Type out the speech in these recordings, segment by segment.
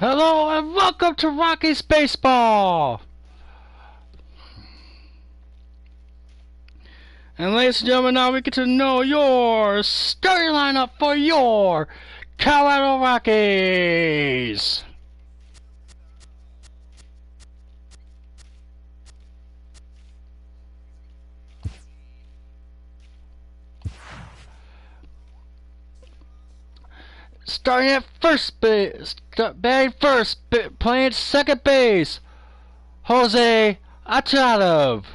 Hello and welcome to Rocky's Baseball! And ladies and gentlemen, now we get to know your starting lineup for your Colorado Rockies! Starting at first base, batting first, playing second base, Jose Achadov.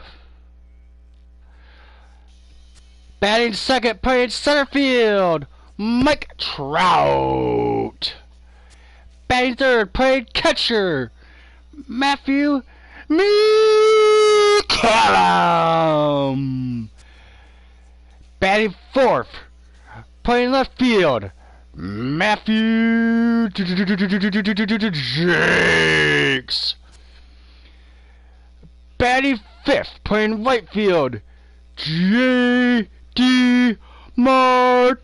Batting second, playing center field, Mike Trout. Batting third, playing catcher, Matthew McCallum. Batting fourth, playing left field, Matthew Jakes. Batting fifth, playing right field, J.D. Martinez.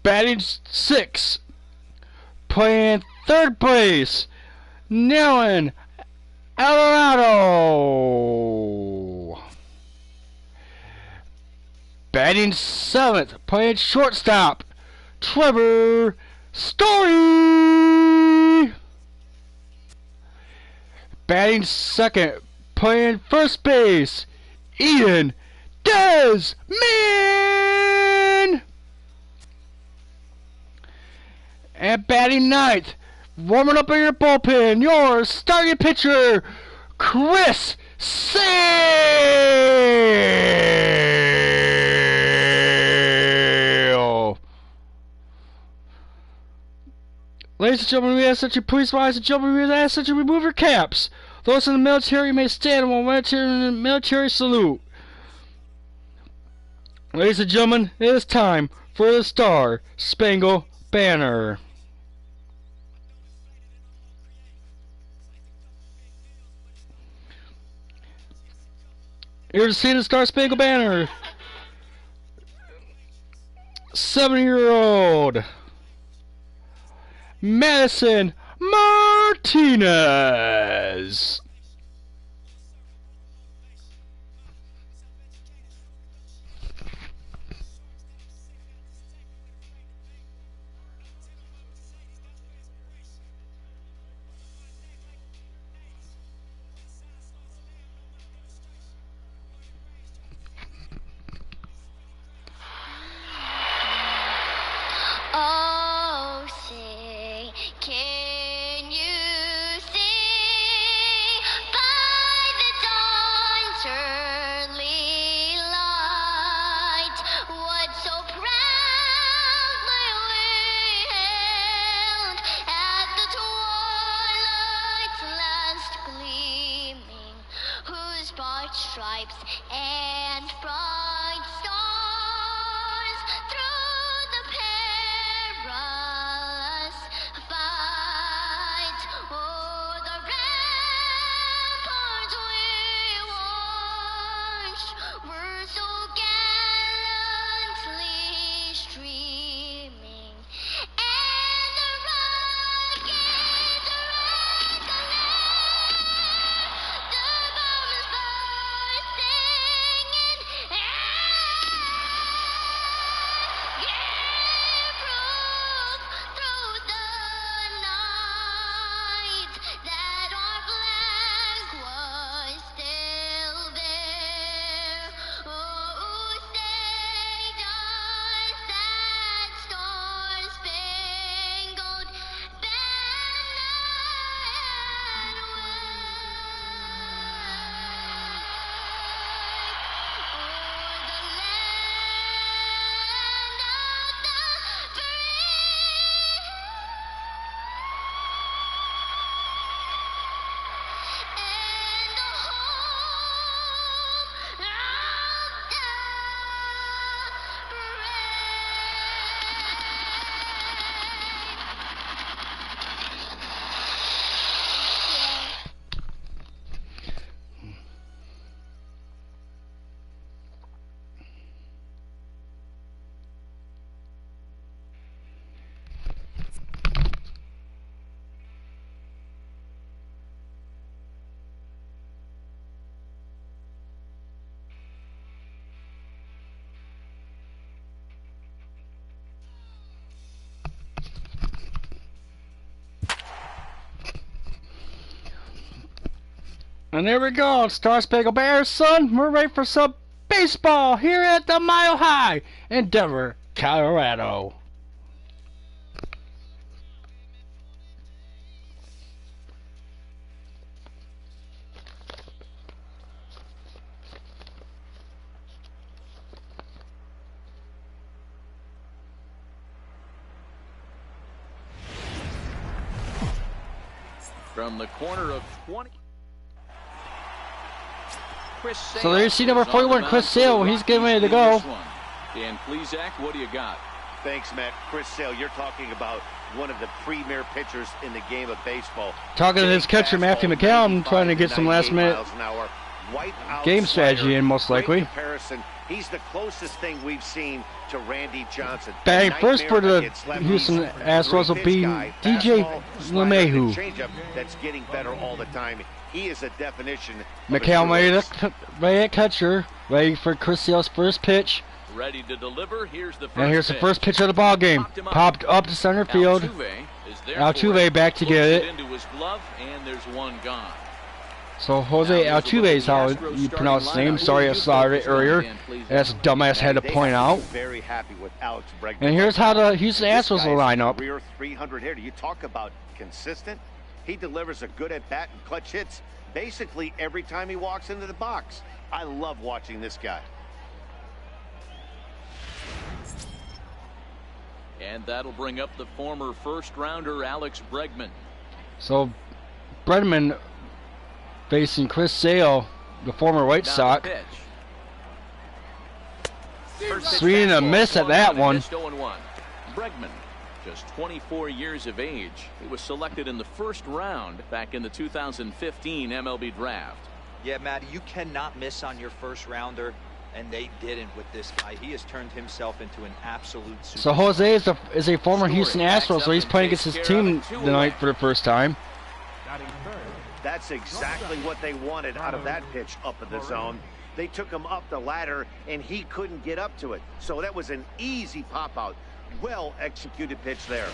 Batting sixth, playing third base, Nellen Alvarado. Batting seventh, playing shortstop, Trevor Story. Batting second, playing first base, Ian Desmond. And batting ninth, warming up in your bullpen, your starting pitcher, Chris Sale. Ladies and gentlemen, we ask that you please rise, and gentlemen, we ask that you remove your caps. Those in the military may stand while military salute. Ladies and gentlemen, it is time for the Star Spangled Banner. Here to see the Star Spangled Banner, 7-year-old Madison Martinez. Oh, say, can you see And there we go, Star Spangled Bears, son. We're ready for some baseball here at the Mile High in Denver, Colorado. From the corner of 20. So there you see number 41, Chris Sale. He's getting ready to go. And please, Zach, what do you got? Thanks, Matt. Chris Sale, you're talking about one of the premier pitchers in the game of baseball. Talking to his catcher, Matthew McCallum, trying to get some last-minute game strategy in, most likely. He's the closest thing we've seen to Randy Johnson. Batting first for the Houston Astros will be DJ LeMahieu. That's getting better all the time. He is a definition. McCallum ready at catcher, ready for Chris Sale's first pitch. Ready to deliver. Here's the first and here's the first pitch of the ball game. Popped up to center field. Altuve back to get it. Into his glove, and there's one gone. So Jose Altuve is how you pronounce his name. Sorry I slaughtered it earlier. That's a dumbass had to point out. Very happy with Alex Bregman. And here's how the Houston Astros will line up. Career 300 hitter. You talk about consistent. He delivers a good at bat and clutch hits basically every time he walks into the box. I love watching this guy. And that'll bring up the former first-rounder Alex Bregman. So Bregman facing Chris Sale, the former White Sox. Swing and a miss at that one. Bregman, just 24 years of age. He was selected in the first round back in the 2015 MLB draft. Yeah, Matty, you cannot miss on your first rounder, and they didn't with this guy. He has turned himself into an absolute superstar. So Jose is a former Houston Astros, so he's playing against his team tonight for the first time. That's exactly what they wanted out of that pitch up in the zone. They took him up the ladder, and he couldn't get up to it. So that was an easy pop-out. Well-executed pitch there.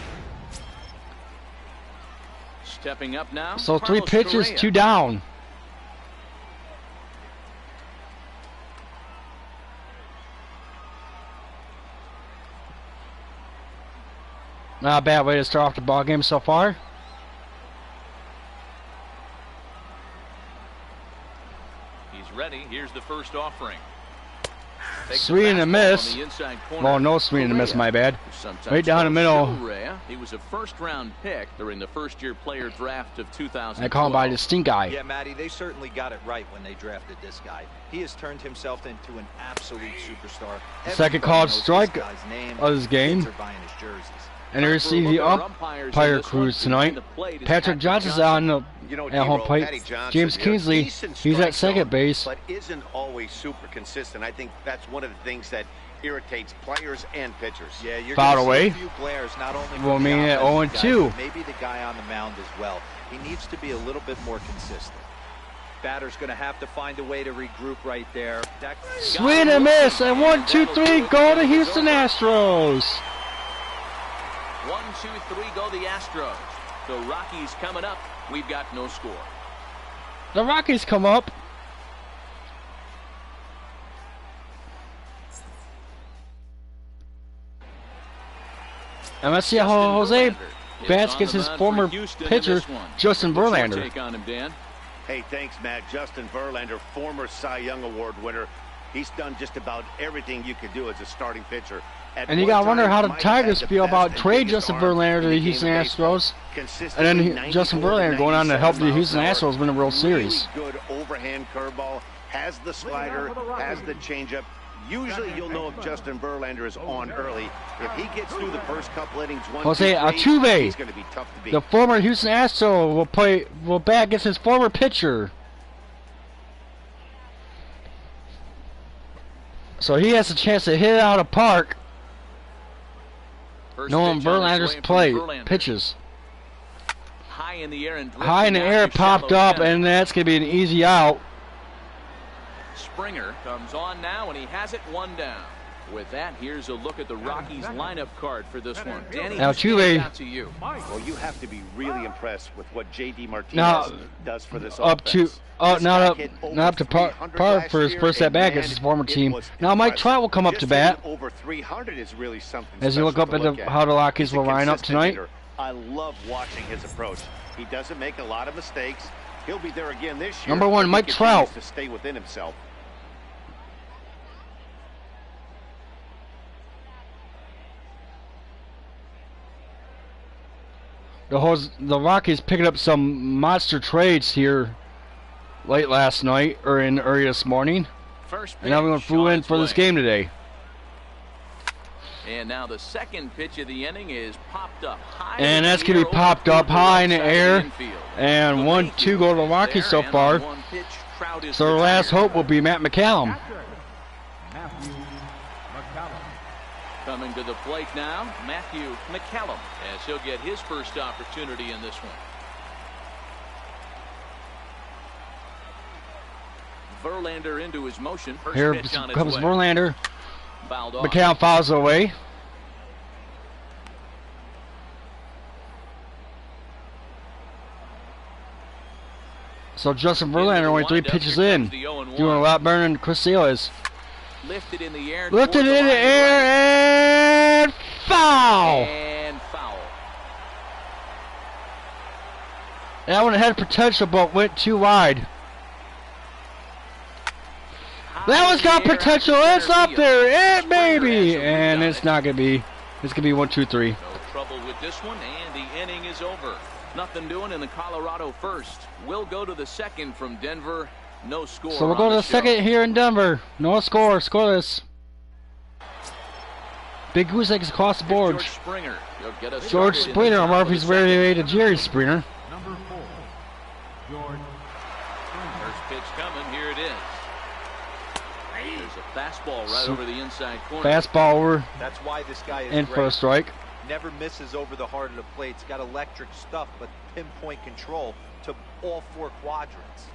Stepping up now. So 3 pitches, 2 down. Not a bad way to start off the ball game so far. Ready. Here's the first offering. Swing and a miss. Well, no swing and a miss, my bad. Right down the middle. He was a first-round pick during the first-year player draft of 2000. I call him by the stink eye. Yeah, Matty, they certainly got it right when they drafted this guy. He has turned himself into an absolute superstar. Second called strike of this game. And you see the umpire crews tonight. Patrick Johnson's on the at home plate. James Kingsley, he's at second base. But isn't always super consistent. I think that's one of the things that irritates players and pitchers. Yeah, you're fouled away. A few players, not only will mean at 0-2. Maybe the guy on the mound as well. He needs to be a little bit more consistent. Batter's going to have to find a way to regroup right there. Swing and miss, and 1, 2, 3, go to Houston Astros. 1, 2, 3, go the Astros. The Rockies coming up. We've got no score. The Rockies come up. And let's see how Jose bats against his former pitcher, Justin Verlander. Hey, thanks, Matt. Justin Verlander, former Cy Young Award winner. He's done just about everything you could do as a starting pitcher. And you gotta wonder how the Tigers feel about trade Justin Verlander to the Houston Astros, and then Justin Verlander going on to help the Houston Astros win the World Series. Good overhand curveball, has the slider, has the changeup. Usually you'll know if Justin Verlander is on early. If he gets through the first couple innings, Jose Altuve, he's going to be tough to beat. The former Houston Astro will bat against his former pitcher. So he has a chance to hit it out of park. Knowing Verlander's pitches. High in the air, popped up, and that's going to be an easy out. Springer comes on now, and he has it 1 down. With that, here's a look at the Rockies lineup card for this one. Danny, now to you. Well, you have to be really impressed with what J.D. Martinez does for this up offense. not up to par for his first at bat against his former team. Now Mike Trout will come up to bat. Over 300 is really something as you look up at how the Rockies will line up tonight. I love watching his approach. He doesn't make a lot of mistakes. He'll be there again this year. Number 1, Mike Trout. To stay within himself. The Rockies picking up some monster trades here late last night or in early this morning. And everyone flew in for this game today. And now the second pitch of the inning is popped up high. And that's going to be popped up high in the air. And 1-2 go to the Rockies so far. So their last hope will be Matt McCallum. Coming to the plate now, Matthew McCallum, as he'll get his first opportunity in this one. Verlander into his motion. Here comes Verlander. McCallum fouls away. So Justin Verlander only 3 pitches in, doing a lot better than Chris Sale is. Lifted in the air. Lifted in the air and foul. And foul. That one had potential but went too wide. That one's got potential. It's up there. It maybe. And it's not going to be. It's going to be 1-2-3. No trouble with this one, and the inning is over. Nothing doing in the Colorado first. We'll go to the second from Denver. No score. So we'll go to the second here in Denver. No score. Scoreless. Big goose eggs across the board. George Springer. George Springer. I wonder if he's ready to Jerry Springer. Number 4, George. First pitch coming. Here it is. There's a fastball right over the inside corner. Fastball over. That's why this guy is in great. for a strike. Never misses over the heart of the plate. He's got electric stuff, but pinpoint control to all 4 quadrants.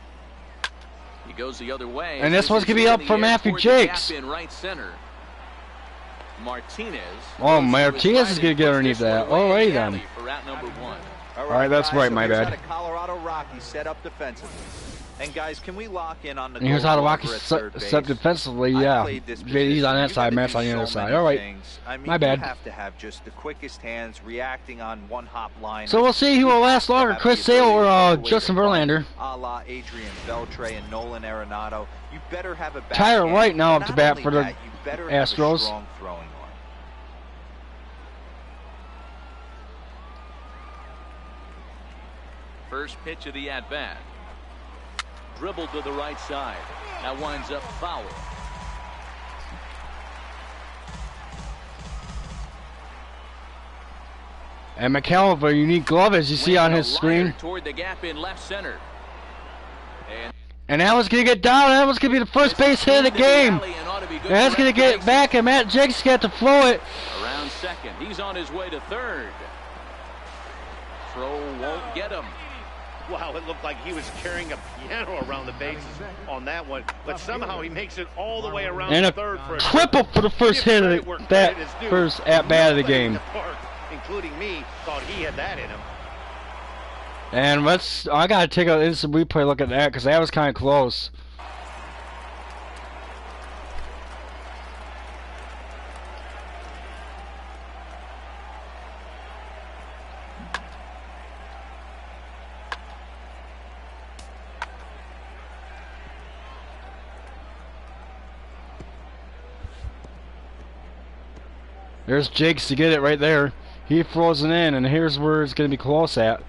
He goes the other way. And this one's going to be up for Matthew Jakes. In right center. Martinez. Oh, Martinez is going to get underneath that. All right, then. For out number 1. All right, that's right, my bad. Here's how the Colorado Rockies set up defensively. And guys, can we lock in on the and here's how the Rockies set defensively, yeah. JD's on that side, Matt's on the other side. All right, I mean, my bad. You have to have just the quickest hands, reacting on one-hop line. So we'll see who will last longer, Chris Sale or Justin Verlander. A la Adrian Beltre and Nolan Arenado. You better have a Tyler Wright now up to bat for the Astros. Strong throwing arm. First pitch of the at-bat. Dribbled to the right side. That winds up foul. And McCallum with a unique glove, as you see on his screen. Toward the gap in left center. And that was going to get down. That was going to be the first base hit of the game. And that's going to get it back, and Matt Jakes got to throw it. Around second. He's on his way to third. Throw won't get him. Wow, it looked like he was carrying a piano around the bases on that one, but somehow he makes it all the way around and the third for a triple for the first hit of that first at-bat of the game. Including me, thought he had that in him. And I got to take an instant replay look at that because that was kind of close. There's Jakes to get it right there. He throws it in, and here's where it's going to be close at.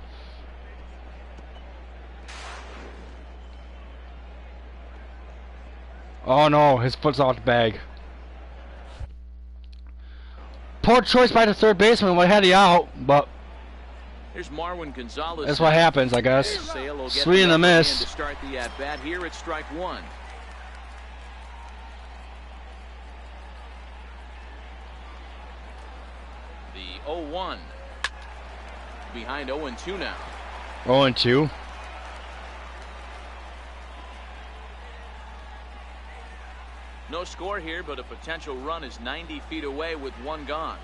Oh no, his foot's off the bag. Poor choice by the third baseman. We had the out, but here's Marwin Gonzalez. That's what happens, I guess. Swing and a miss. To start the at bat here at strike 1. The 0-1. Behind 0-2 now. no score here, but a potential run is 90 feet away with one gone.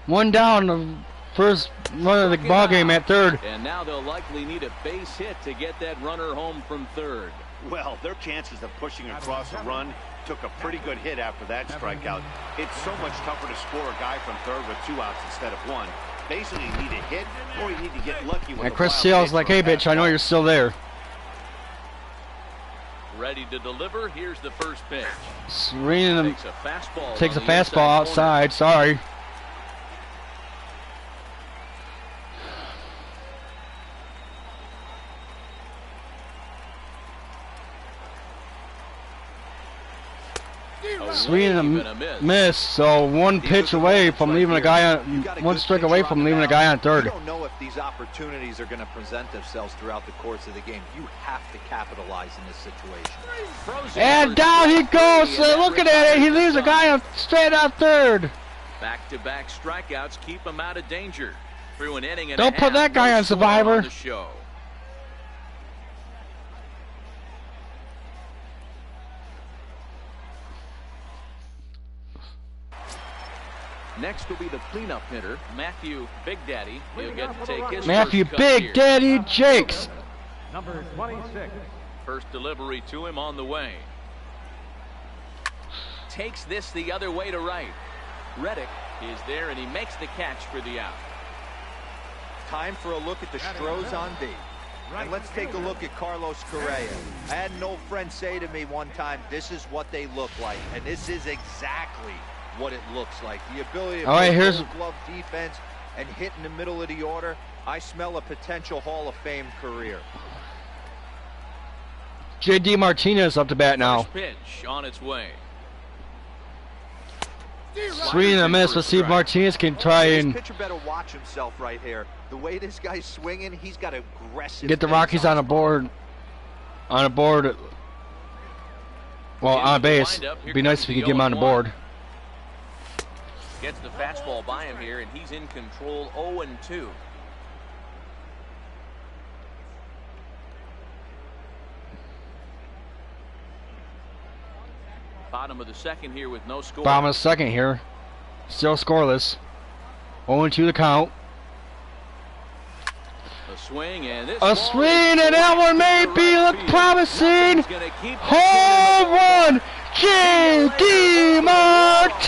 One down, the first run of the ball game at third. And now they'll likely need a base hit to get that runner home from third. Well, their chances of pushing across a run took a pretty good hit after that strikeout. It's so much tougher to score a guy from third with 2 outs instead of 1. Basically, you need a hit or you need to get lucky with and Chris Sale's like, hey, bitch, I know you're still there. Ready to deliver. Here's the first pitch. Serena takes a fastball outside. Sorry. Swinging a miss, so one pitch away from leaving a guy on, one strike away from leaving a guy on third. You don't know if these opportunities are going to present themselves throughout the course of the game. You have to capitalize in this situation. And down he goes. Looking at it, he leaves a guy on straight out third. Back-to-back strikeouts keep him out of danger. Through an inning and don't put that guy on Survivor. Next will be the cleanup hitter, Matthew Big Daddy. He'll get to take his Matthew first Big Daddy Jakes. Number 26. First delivery to him on the way. Takes this the other way to right. Reddick is there and he makes the catch for the out. Time for a look at the Stros on B. And let's take a look at Carlos Correa. I had an old friend say to me one time, this is what they look like. And this is exactly what it looks like. The ability to play glove defense and hit in the middle of the order. I smell a potential Hall of Fame career. J.D. Martinez up to bat now. First pitch on its way. Swing and a miss. Let's see if Martinez can try and this pitcher better watch himself right here. The way this guy's swinging, he's got aggressive. Get the Rockies on a board. On a board. Well, on base. It'd be nice if we could get him on the board. Gets the fastball by him here, and he's in control 0-2. Bottom of the second here with no score. Bottom of the second here. Still scoreless. 0-2 the count. A swing, and this and that one may be look promising. Home run! J.D. Martinez!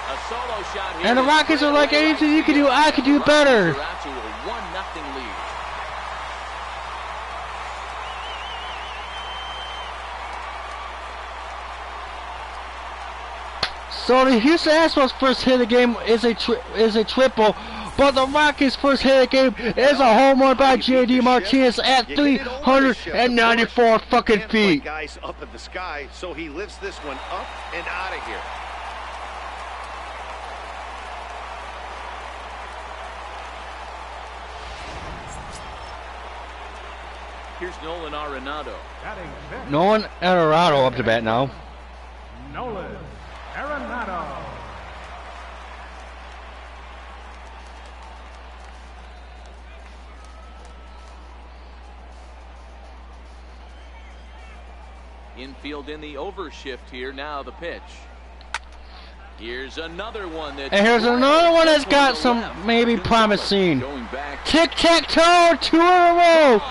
A solo shot here. And the Rockets are like, anything you can do, I can do better. Out to a 1-0 lead. So the Houston Astros' first hit of the game is a triple, but the Rockies' first hit of the game is a home run by J.D. Martinez at 394 fucking feet. Guys up in the sky, so he lifts this one up and out of here. Here's Nolan Arenado. Nolan Arenado up to bat now. Nolan Arenado. Infield in the overshift here. Now the pitch. Here's another one that. And here's another one that's got some maybe promising. Tic-tac-toe, 2 in a row.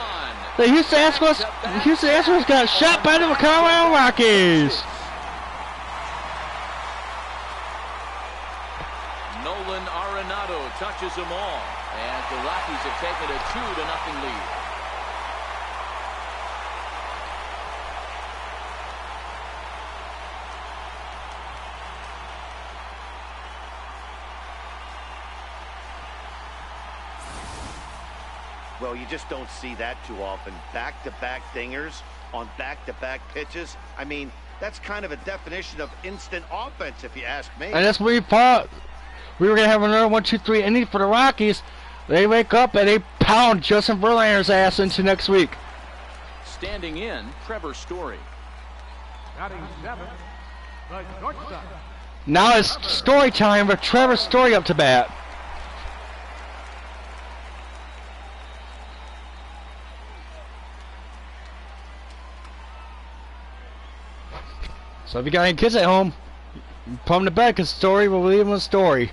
The Houston Astros got shot by the Colorado Rockies. Nolan Arenado touches them all, and the Rockies have taken a 2-0 lead. Well, you just don't see that too often. Back-to-back dingers on back-to-back pitches. I mean, that's kind of a definition of instant offense, if you ask me. And that's what we thought. We were going to have another 1-2-3 inning for the Rockies. They wake up and they pound Justin Verlander's ass into next week. Standing in, Trevor Story. Batting 7, the shortstop. Now it's story time with Trevor Story up to bat. So if you got any kids at home, put them to bed, because story will leave them a story.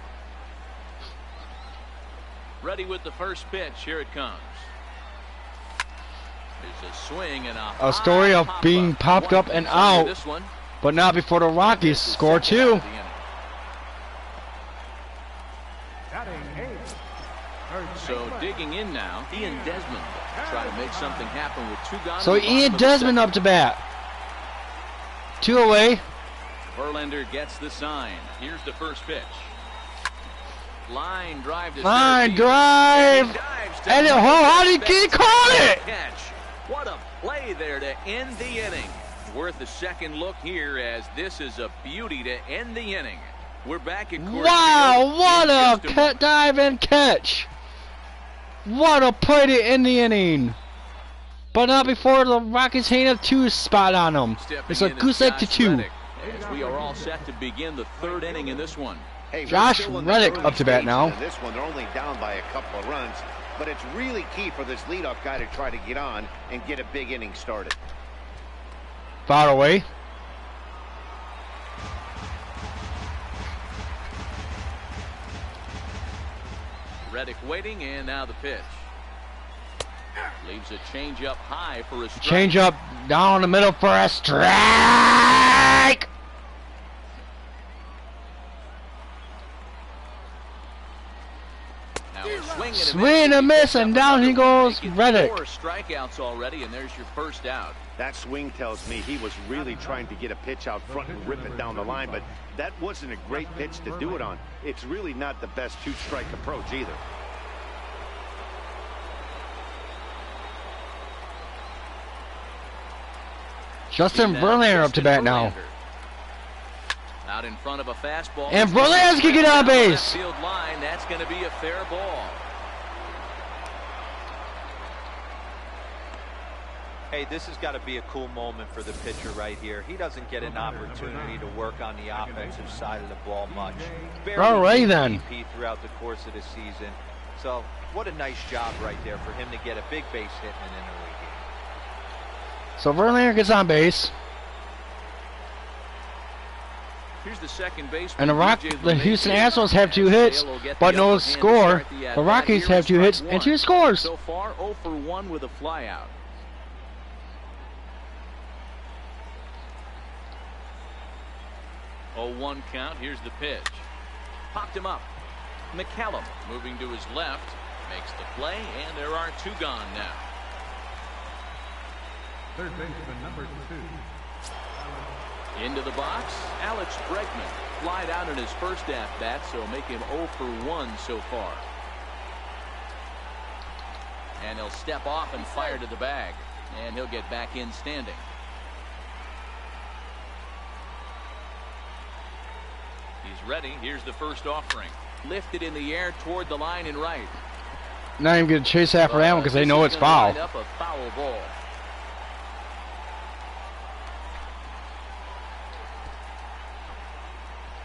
Ready with the first pitch. Here it comes. There's a swing and a story of being popped up and out, but not before the Rockies score 2. So digging in now, Ian Desmond try to make something happen with 2 gone. So Ian Desmond up to bat. 2 away. Verlander gets the sign. Here's the first pitch. Line drive to line drive. And how did he call it? Catch. What a play there to end the inning. Worth a second look here, as this is a beauty to end the inning. We're back at Coors Wow, Field. what a dive and catch. What a play to end the inning. But not before the Rockies hang a 2 spot on them. It's a goose egg to 2. As we are all set to begin the 3rd inning in this one. Hey, Josh Reddick up to bat now. This one, they're only down by a couple of runs, but it's really key for this leadoff guy to try to get on and get a big inning started. Foul away. Reddick waiting, and now the pitch. Leaves a changeup high for a strike. Changeup down the middle for a strike. Now a swing and a miss, and down he goes, Reddick. 4 strikeouts already, and there's your first out. That swing tells me he was really trying to get a pitch out front and rip it down the line, but that wasn't a great pitch to do it on. It's really not the best 2-strike approach either. Justin Verlander up to bat now. Out in front of a fastball. And Verlander's gonna get on base. Field line, that's going to be a fair ball. Hey, this has got to be a cool moment for the pitcher right here. He doesn't get an opportunity to work on the offensive side of the ball much. All right, then. MVP throughout the course of the season. So, what a nice job right there for him to get a big base hit in an interleague game. So Verlander gets on base. Here's the second base. And the Houston Astros have 2 hits, but no score. The Rockies have 2 hits and 2 scores. So far, 0 for 1 with a flyout. Oh, 1 count. Here's the pitch. Popped him up. McCallum moving to his left, makes the play, and there are 2 gone now. Third baseman number 2. Into the box, Alex Bregman. Flied out in his first at-bat, so make him 0 for 1 so far. And he'll step off and fire to the bag. And he'll get back in standing. He's ready. Here's the first offering. Lifted in the air toward the line and right. Not even going to chase after that one because they know it's foul. Up a foul ball.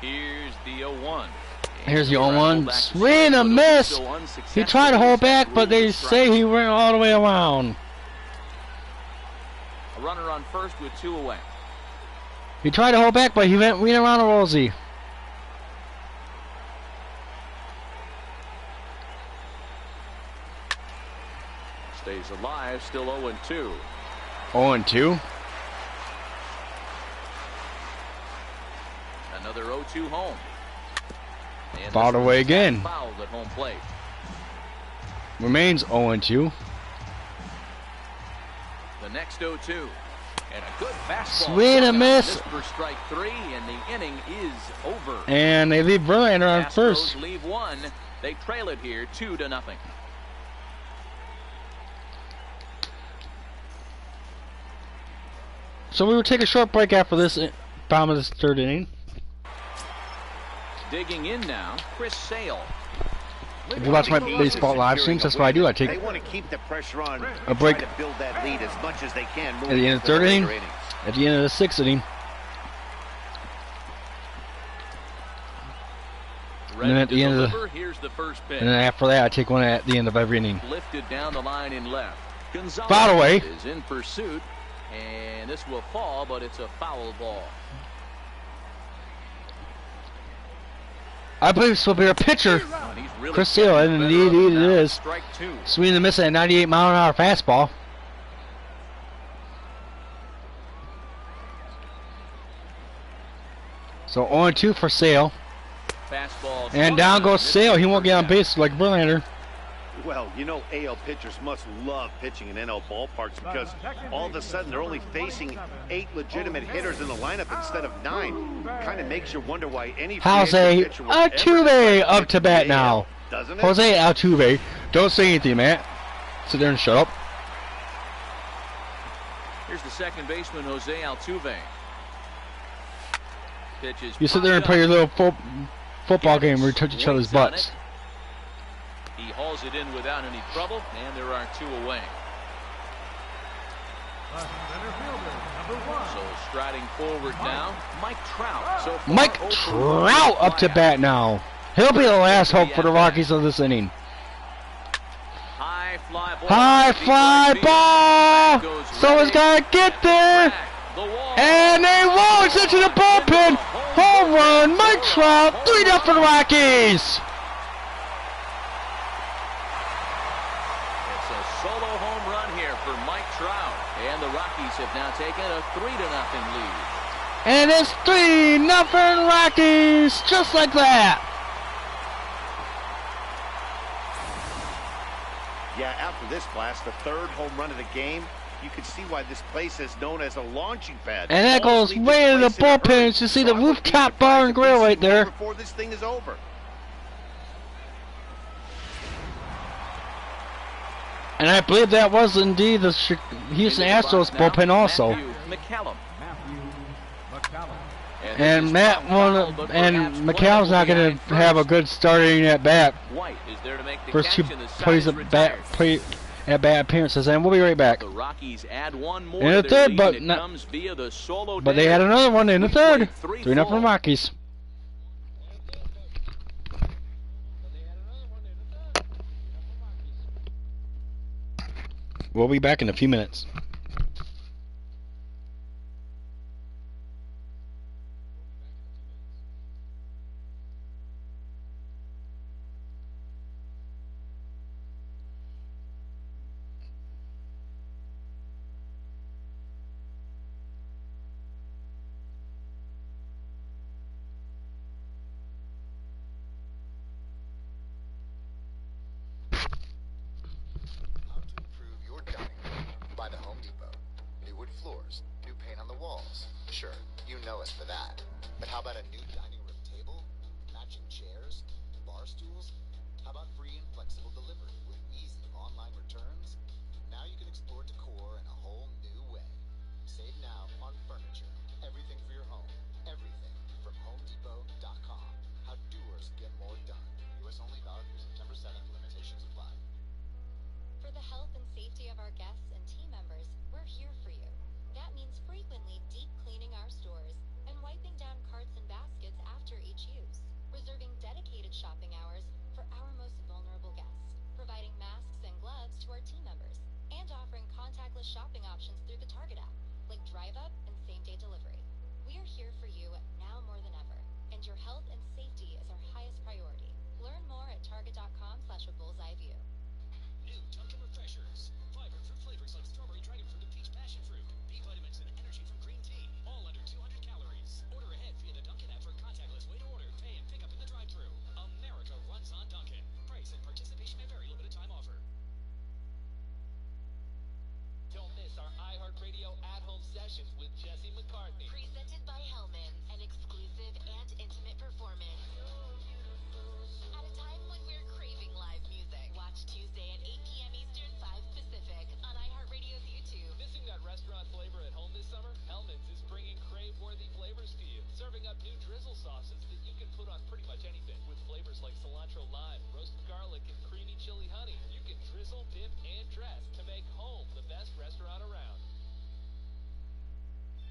Here's the 0-1. Here's the 0-1. Swing a miss. He tried to hold back, but they say he went all the way around. A runner on first with 2 away. He tried to hold back, but he went around a rosy. Stays alive, still 0-2. 0-2. Another 0-2 home. And fouled away again. Fouled at home plate. Remains 0-2. The next 0-2. And a good fastball. Swing and miss. For strike 3, and the inning is over. And they leave Verlander on first. Leave 1. They trail it here 2-0. So we will take a short break after this bottom of this 3rd inning. Digging in now, Chris Sale. If you watch my baseball live streams, that's what I do. I take they want to keep the pressure on, a break to build that lead as much as they can. At the end of the 3rd inning, at the end of the 6th inning. And then at the end of the, here's the first pitch. and then after that, I take one at the end of every inning. Lifted down the line in left. Foul away. Is in pursuit, and this will fall, but it's a foul ball. I believe this will be our pitcher, Chris Sale, and indeed it is. Swinging and missing at 98-mile-an-hour fastball. So 0-2 for Sale. And down goes Sale. He won't get on base like Verlander. Well, you know AL pitchers must love pitching in NL ballparks because all of a sudden they're only facing 8 legitimate hitters in the lineup instead of 9. Kind of makes you wonder why any Jose Altuve up to bat now. Doesn't it? Jose Altuve. Don't say anything, Matt. Sit there and shut up. Here's the second baseman, Jose Altuve. Pitches you sit there and play your little football game where you touch each other's butts. He hauls it in without any trouble, and there are 2 away. So striding forward now, Mike Trout. So Mike Trout up to bat now. He'll be the last hope for the Rockies of this inning. High fly ball. Someone's got to get there. And they launch into the bullpen. Home run, Mike Trout, 3-0 Rockies. And the Rockies have now taken a 3-0 lead. And it's 3-0 Rockies, just like that. Yeah, after this blast, the 3rd home run of the game, you can see why this place is known as a launching pad. And that goes way to the bullpen. You see the rooftop bar and grill right there. Before this thing is over. And I believe that was indeed the Houston Astros bullpen also. And McCallum's not going to have a good starting at bat. First 2 plays at bat appearances, and we'll be right back. In the 3rd, but they had another one in the 3rd. 3-0 Rockies. We'll be back in a few minutes. Sure, you know us for that. But how about a new dining room table, matching chairs, bar stools? How about free and flexible delivery with easy online returns? Now you can explore decor in a whole new way. Save now on furniture. Everything for your home. Everything from HomeDepot.com. How doers get more done. U.S. only, valid through September 7th. Limitations apply. For the health and safety of our guests and team members, we're here for you. That means frequently deep cleaning our stores and wiping down carts and baskets after each use. Reserving dedicated shopping hours for our most vulnerable guests. Providing masks and gloves to our team members. And offering contactless shopping options through the Target app, like Drive Up and same-day delivery. We are here for you now more than ever. And your health and safety is our highest priority. Learn more at Target.com/a-bullseye-view. New Dunkin' Refreshers. Vibrant fruit flavors like strawberry, dragon fruit, and peach passion fruit. B vitamins and energy from green tea. All under 200 calories. Order ahead via the Dunkin' app for contactless way to order, pay, and pick up in the drive-thru. America runs on Dunkin'. Price and participation may vary. Limited time offer. Don't miss our iHeartRadio at-home sessions with Jesse McCartney. Presented by Hellman, an exclusive and intimate performance. At a time when we're craving live music. Watch Tuesday at 8 p.m. Eastern, 5 Pacific on iHeartRadio's YouTube. Missing that restaurant flavor at home this summer? Hellman's is bringing crave-worthy flavors to you. Serving up new drizzle sauces that you can put on pretty much anything. With flavors like cilantro lime, roasted garlic, and creamy chili honey. You can drizzle, dip, and dress to make home the best restaurant around.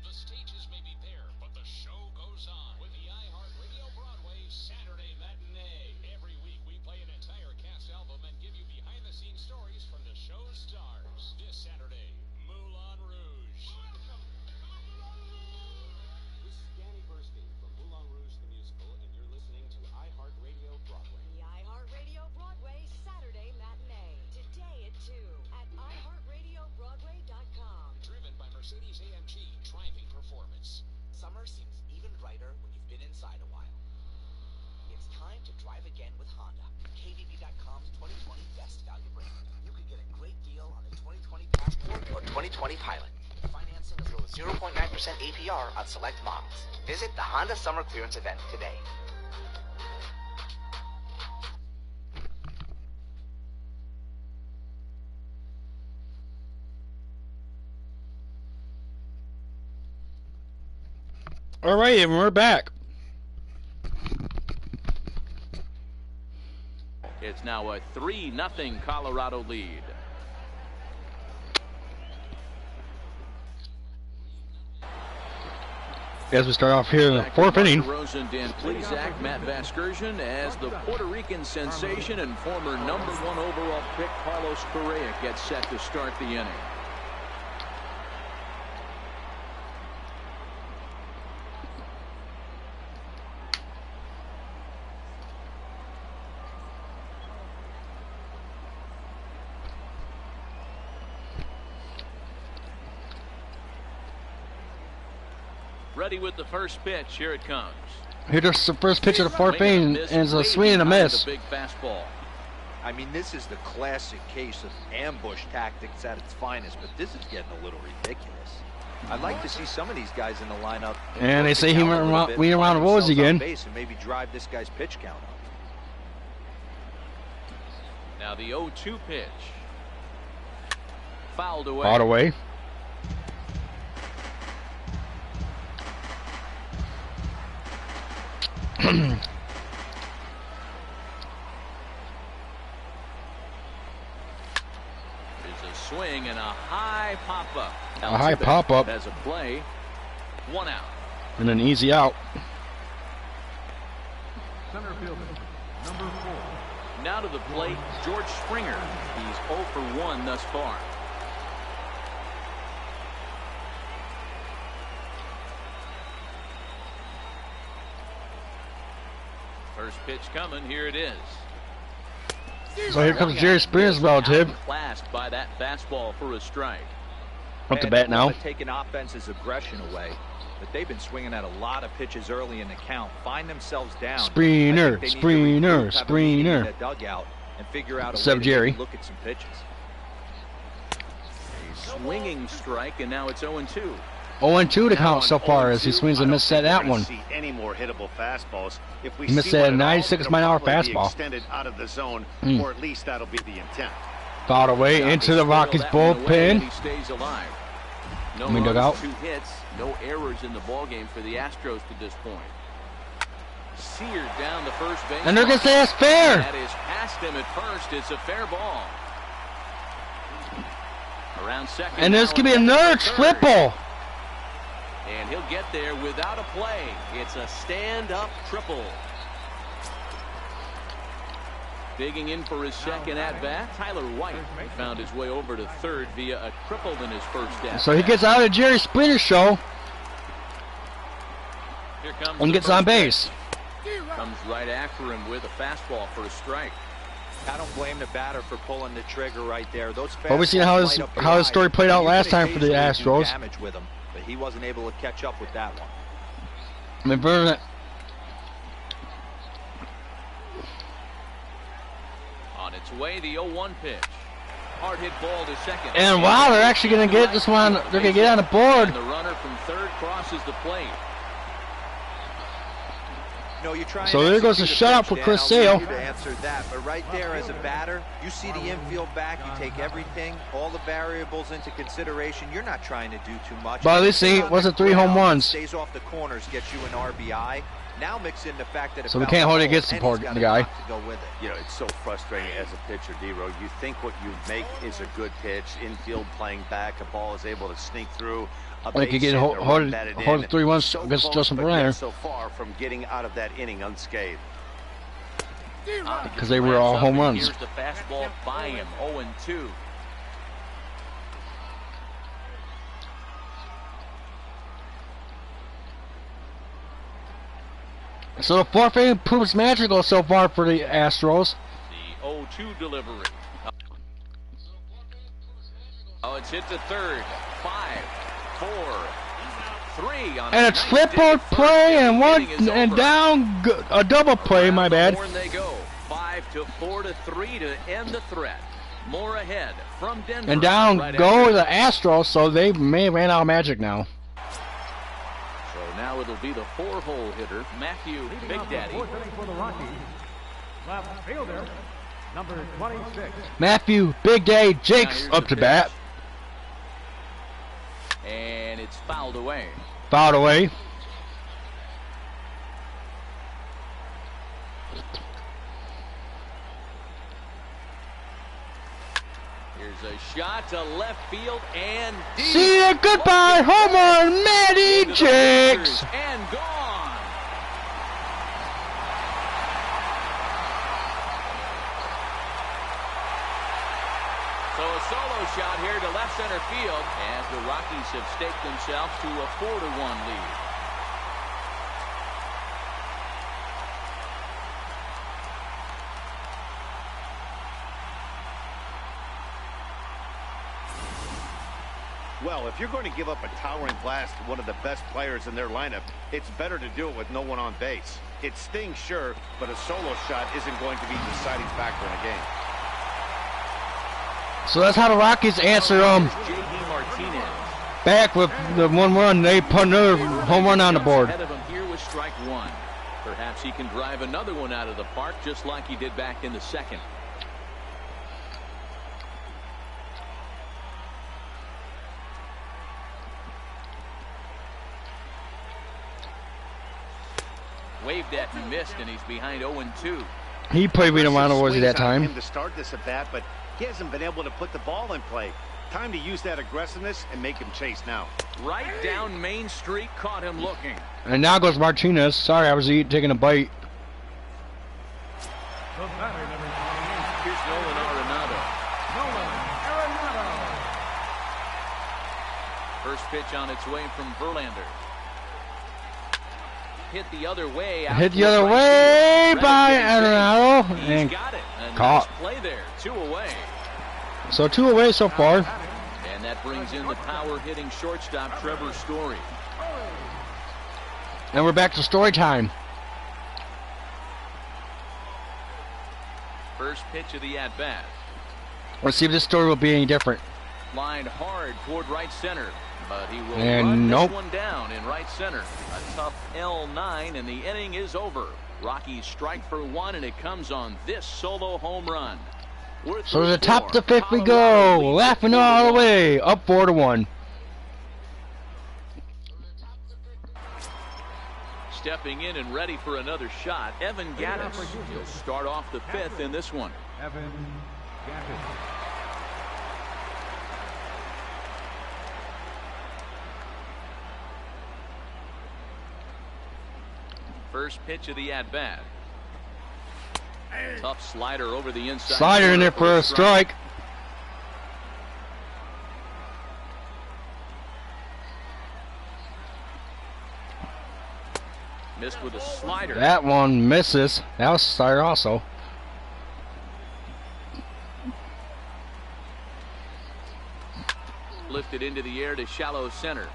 The stages may be bare, but the show goes on with the iHeartRadio Broadway Saturday Matinee. Every week we play an entire cast album and give you behind-the-scenes stories from the show's stars. This Saturday, Moulin Rouge. This is Danny Burstein from Moulin Rouge the Musical, and you're listening to iHeartRadio. 2020 Pilot. Financing as low as 0.9% APR on select models. Visit the Honda Summer Clearance event today. All right, and we're back. It's now a 3-0 Colorado lead. As we start off here in the fourth inning. Rosen, Dan Plesac, Matt Vasgersian, as the Puerto Rican sensation and former #1 overall pick Carlos Correa gets set to start the inning. Ready with the first pitch. Here it comes. Here's the first pitch of the fourth inning, and it's a swing and a miss. Big fastball. I mean, this is the classic case of ambush tactics at its finest, but this is getting a little ridiculous. I'd like to see some of these guys in the lineup. And they say he went around Rose again. And maybe drive this guy's pitch count up. Now the 0-2 pitch. Fouled away. Fouled away. There's a swing and a high pop-up. A high pop-up. As a play, 1 out. And an easy out. Center fielder, number 4. Now to the plate, George Springer. He's 0 for 1 thus far. First pitch coming. Here it is. So here comes Jerry Springer's relative. Classed by that fastball for a strike. Up to bat now. Taking offense's aggression away, but they've been swinging at a lot of pitches early in the count. Find themselves down. Springer. Dugout and figure out a Except way Jerry. to look at some pitches. A swinging strike, and now it's 0-2. 0-2 to count so far as he swings and misses that one. See any more hittable fastballs. If we Missed see that one at all, 96-mile-an-hour it'll probably be fastball. Extended out of the zone, or at least that'll be the intent. Fouled away into the Rockies bullpen. He stays alive. No Dug runs, out. 2 hits, no errors in the ballgame for the Astros to this point. Seared down the first base. And they're going to say that's fair. That is past him at first. It's a fair ball. Around second. And there's going to be another triple. And he'll get there without a play. It's a stand-up triple. Digging in for his second at-bat, Tyler White found his way over to third via a triple in his first at-bat. So he gets out of Jerry Springer's show Here comes and the gets on first base. pitch. Comes right after him with a fastball for a strike. I don't blame the batter for pulling the trigger right there. Those Well, we've seen how his story played out last time for the Astros. Damage with him, but he wasn't able to catch up with that one. I mean, Vernon, On its way, the 0-1 pitch. Hard hit ball to second. and wow, they're actually going to get this one. They're going to get on the board. And the runner from third crosses the plate. No, you try. So there goes a shutout for Chris Sale. To answer that, but right there as a batter, you see the infield back. You take everything, all the variables into consideration. You're not trying to do too much. But at least he wasn't 3 home runs. Stays off the corners, gets you an RBI. Now mix in the fact that So we can't hold it against the poor guy. To go with it. You know, it's so frustrating as a pitcher, D-Road. You think what you make is a good pitch, infield playing back, a ball is able to sneak through. Like you get hold 3-1 against Justin Verlander. So far from getting out of that inning unscathed. Because they were all home runs. Here's the fastball by him, 0-2. So the fourth inning proves magical so far for the Astros. The 0-2 delivery. Oh, it's hit to third. 5, 4, 3. On And a triple play and one and down a double play. My bad. They go 5-4 to 3 to end the threat. More ahead from Denver. And down go the Astros, so they may have ran out of magic now. So now it'll be the 4-hole hitter, Matthew Big Daddy. For the Rockies, left fielder, number 26. Matthew Big Daddy Jakes up to bat. And it's fouled away. Fouled away. Here's a shot to left field and deep. See ya, goodbye, home run, Matty Jakes. And gone. So a solo shot here to left center field as the Rockies have staked themselves to a 4-1 lead. Well, if you're going to give up a towering blast to one of the best players in their lineup, it's better to do it with no one on base. It stings, sure, but a solo shot isn't going to be the deciding factor in a game. So that's how the Rockies answer back with the 1-run. They put another home run on the board. Ahead of him here was strike one. Perhaps he can drive another one out of the park just like he did back in the second. Waved at and missed, and he's behind 0-2. He played with Romano Rosie that time. Him to start this at bat, but he hasn't been able to put the ball in play. Time to use that aggressiveness and make him chase now. Right down Main Street, caught him looking. And now goes Martinez. Sorry, I was taking a bite. The batter, number 28. Here's Nolan Arenado. First pitch on its way from Verlander. Hit the other way. Hit the other way by Arenado. He's got it. A caught. Nice play there. 2 away. So 2 away so far. And that brings in the power-hitting shortstop, Trevor Story. And we're back to story time. First pitch of the at-bat. Let's see if this story will be any different. Lined hard toward right center. But he will and run nope. this one down in right center. A tough L9, and the inning is over. Rockies strike for 1, and it comes on this solo home run. So to the top of the 5th we go, laughing all the way, up 4-1. Stepping in and ready for another shot, Evan Gattis. He'll start off the 5th in this one. Evan Gattis. First pitch of the at-bat. Tough slider over the inside. Slider in there for a strike. Missed with a slider. That one misses. That was a slider also. Lifted into the air to shallow center.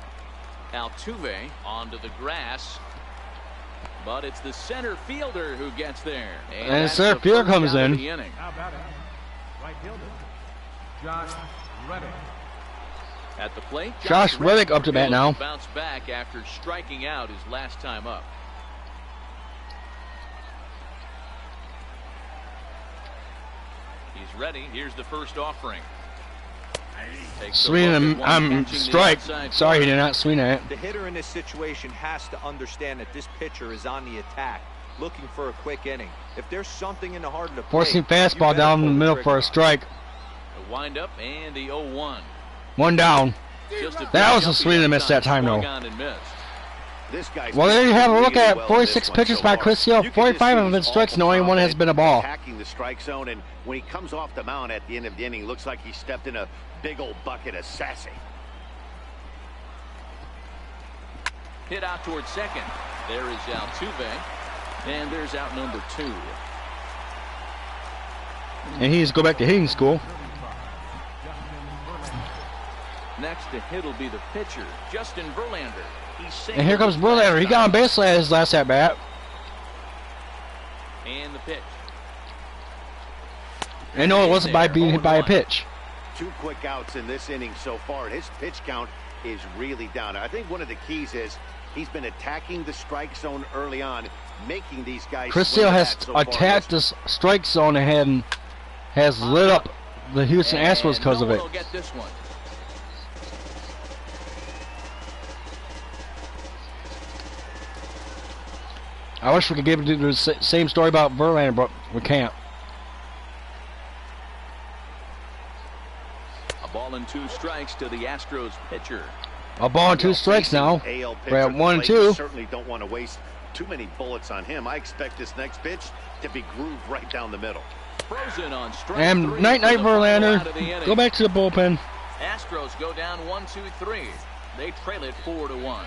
Altuve onto the grass. But it's the center fielder who gets there. And center fielder comes in. How about it? Right fielder, Josh Reddick. At the plate, Josh Reddick up to bat now. Bounce back after striking out his last time up. He's ready. Here's the first offering. Swing him, strike. Sorry, he did not swing at it. The hitter in this situation has to understand that this pitcher is on the attack, looking for a quick inning. If there's something in the heart of the plate, Forcing fastball down the middle for a strike. The windup and the 0-1. 1 down. That was a swing and miss that time, though. Well, there you have a look at 46 pitches by Chris Hill. 45 of them been strikes, and only 1 has been a ball. Attacking the strike zone, and when he comes off the mound at the end of the inning, looks like he stepped in a big old bucket of sassy. Hit out towards second. There is Altuve, and there's out number 2. And he needs to go back to hitting school. Next to hit will be the pitcher, Justin Verlander. And here comes Verlander. He got on base at his last at bat. And the pitch. I know it wasn't by being hit by a pitch. 2 quick outs in this inning so far, and his pitch count is really down. I think one of the keys is he's been attacking the strike zone early on, making these guys. Chris Sale has attacked the strike zone ahead and has lit up the Houston Astros because of it. I wish we could give it the same story about Verlander, but we can't. A ball and 2 strikes to the Astros pitcher. A ball and 2 strikes now. We're at 1-2. Certainly don't want to waste too many bullets on him. I expect this next pitch to be grooved right down the middle. Frozen on strike and 3 night Verlander. Go back to the bullpen. Astros go down 1-2-3. They trail it 4-1.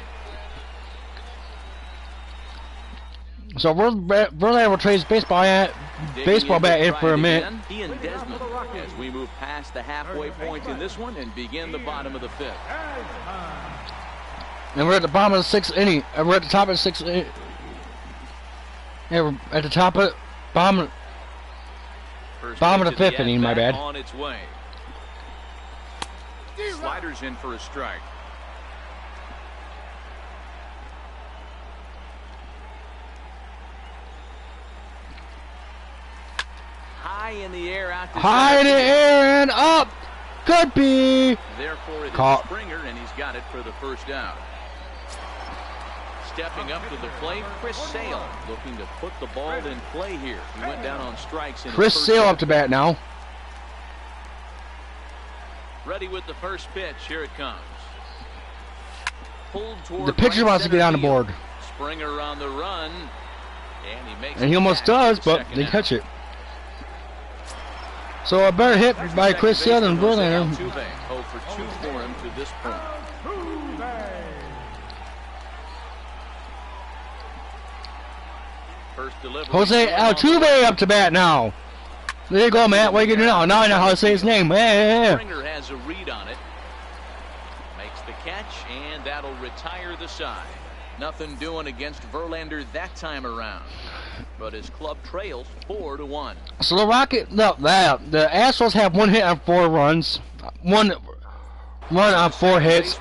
So Verlander will trade his baseball bat in for a minute. Ian Desmond as we move past the halfway point in this one and begin the bottom of the 5th. And we're at the bottom of the 6th inning. We're at the top of the 6th inning. Yeah, we're at the top of bottom of the 5th inning. My bad. On its way. Sliders in for a strike. High in the air, out to high in the air and up. Could be. Therefore, it's Springer, and he's got it for the first out. Stepping up to the plate, Chris Sale looking to put the ball in play here. He went down on strikes. Chris Sale up to bat now. Ready with the first pitch. Here it comes. Pulled toward the pitcher wants to get on the board. Springer on the run, and he almost does, but they catch it. So a better hit by Chris Sale than Verlander. 0 for 2 for him to this point. First delivery. Jose Altuve up to bat now. There you go, Matt. What are you going to do now? Now I know how to say his name. Springer has a read on it. Makes the catch, and that'll retire the side. Nothing doing against Verlander that time around. But his club trails 4-1. So the the Astros have 1 hit on 4 runs. 1 run on 4 hits.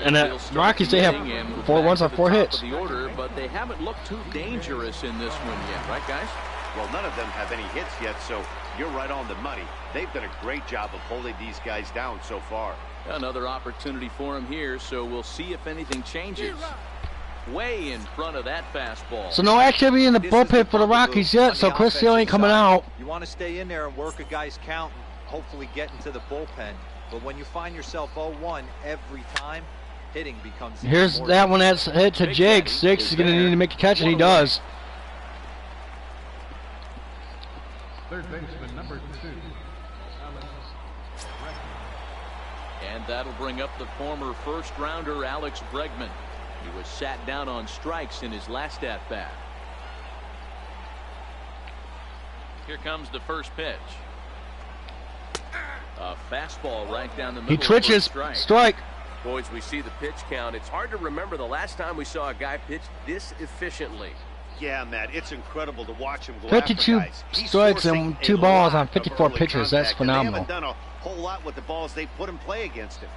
And the Rockies, they have 4 runs on 4 hits. But they haven't looked too dangerous in this one yet, right, guys? Well, none of them have any hits yet, so you're right on the money. They've done a great job of holding these guys down so far. Another opportunity for him here, so we'll see if anything changes. Way in front of that fastball. So no activity in the bullpen for the Rockies yet, so Chris Sale ain't coming out. You want to stay in there and work a guy's count and hopefully get into the bullpen. But when you find yourself 0-1 every time, hitting becomes Here's that one that's hit to Jake. Six is going to need to make a catch, and he does. Third baseman, number 2. And that'll bring up the former first-rounder Alex Bregman. He was sat down on strikes in his last at-bat. Here comes the first pitch. A fastball right down the middle. He twitches. Strike. Boys, we see the pitch count. It's hard to remember the last time we saw a guy pitch this efficiently. Yeah, Matt, it's incredible to watch him go 52 after guys. strikes and 2 balls on 54 pitches. That's phenomenal. They haven't done a whole lot with the balls they put in play against him.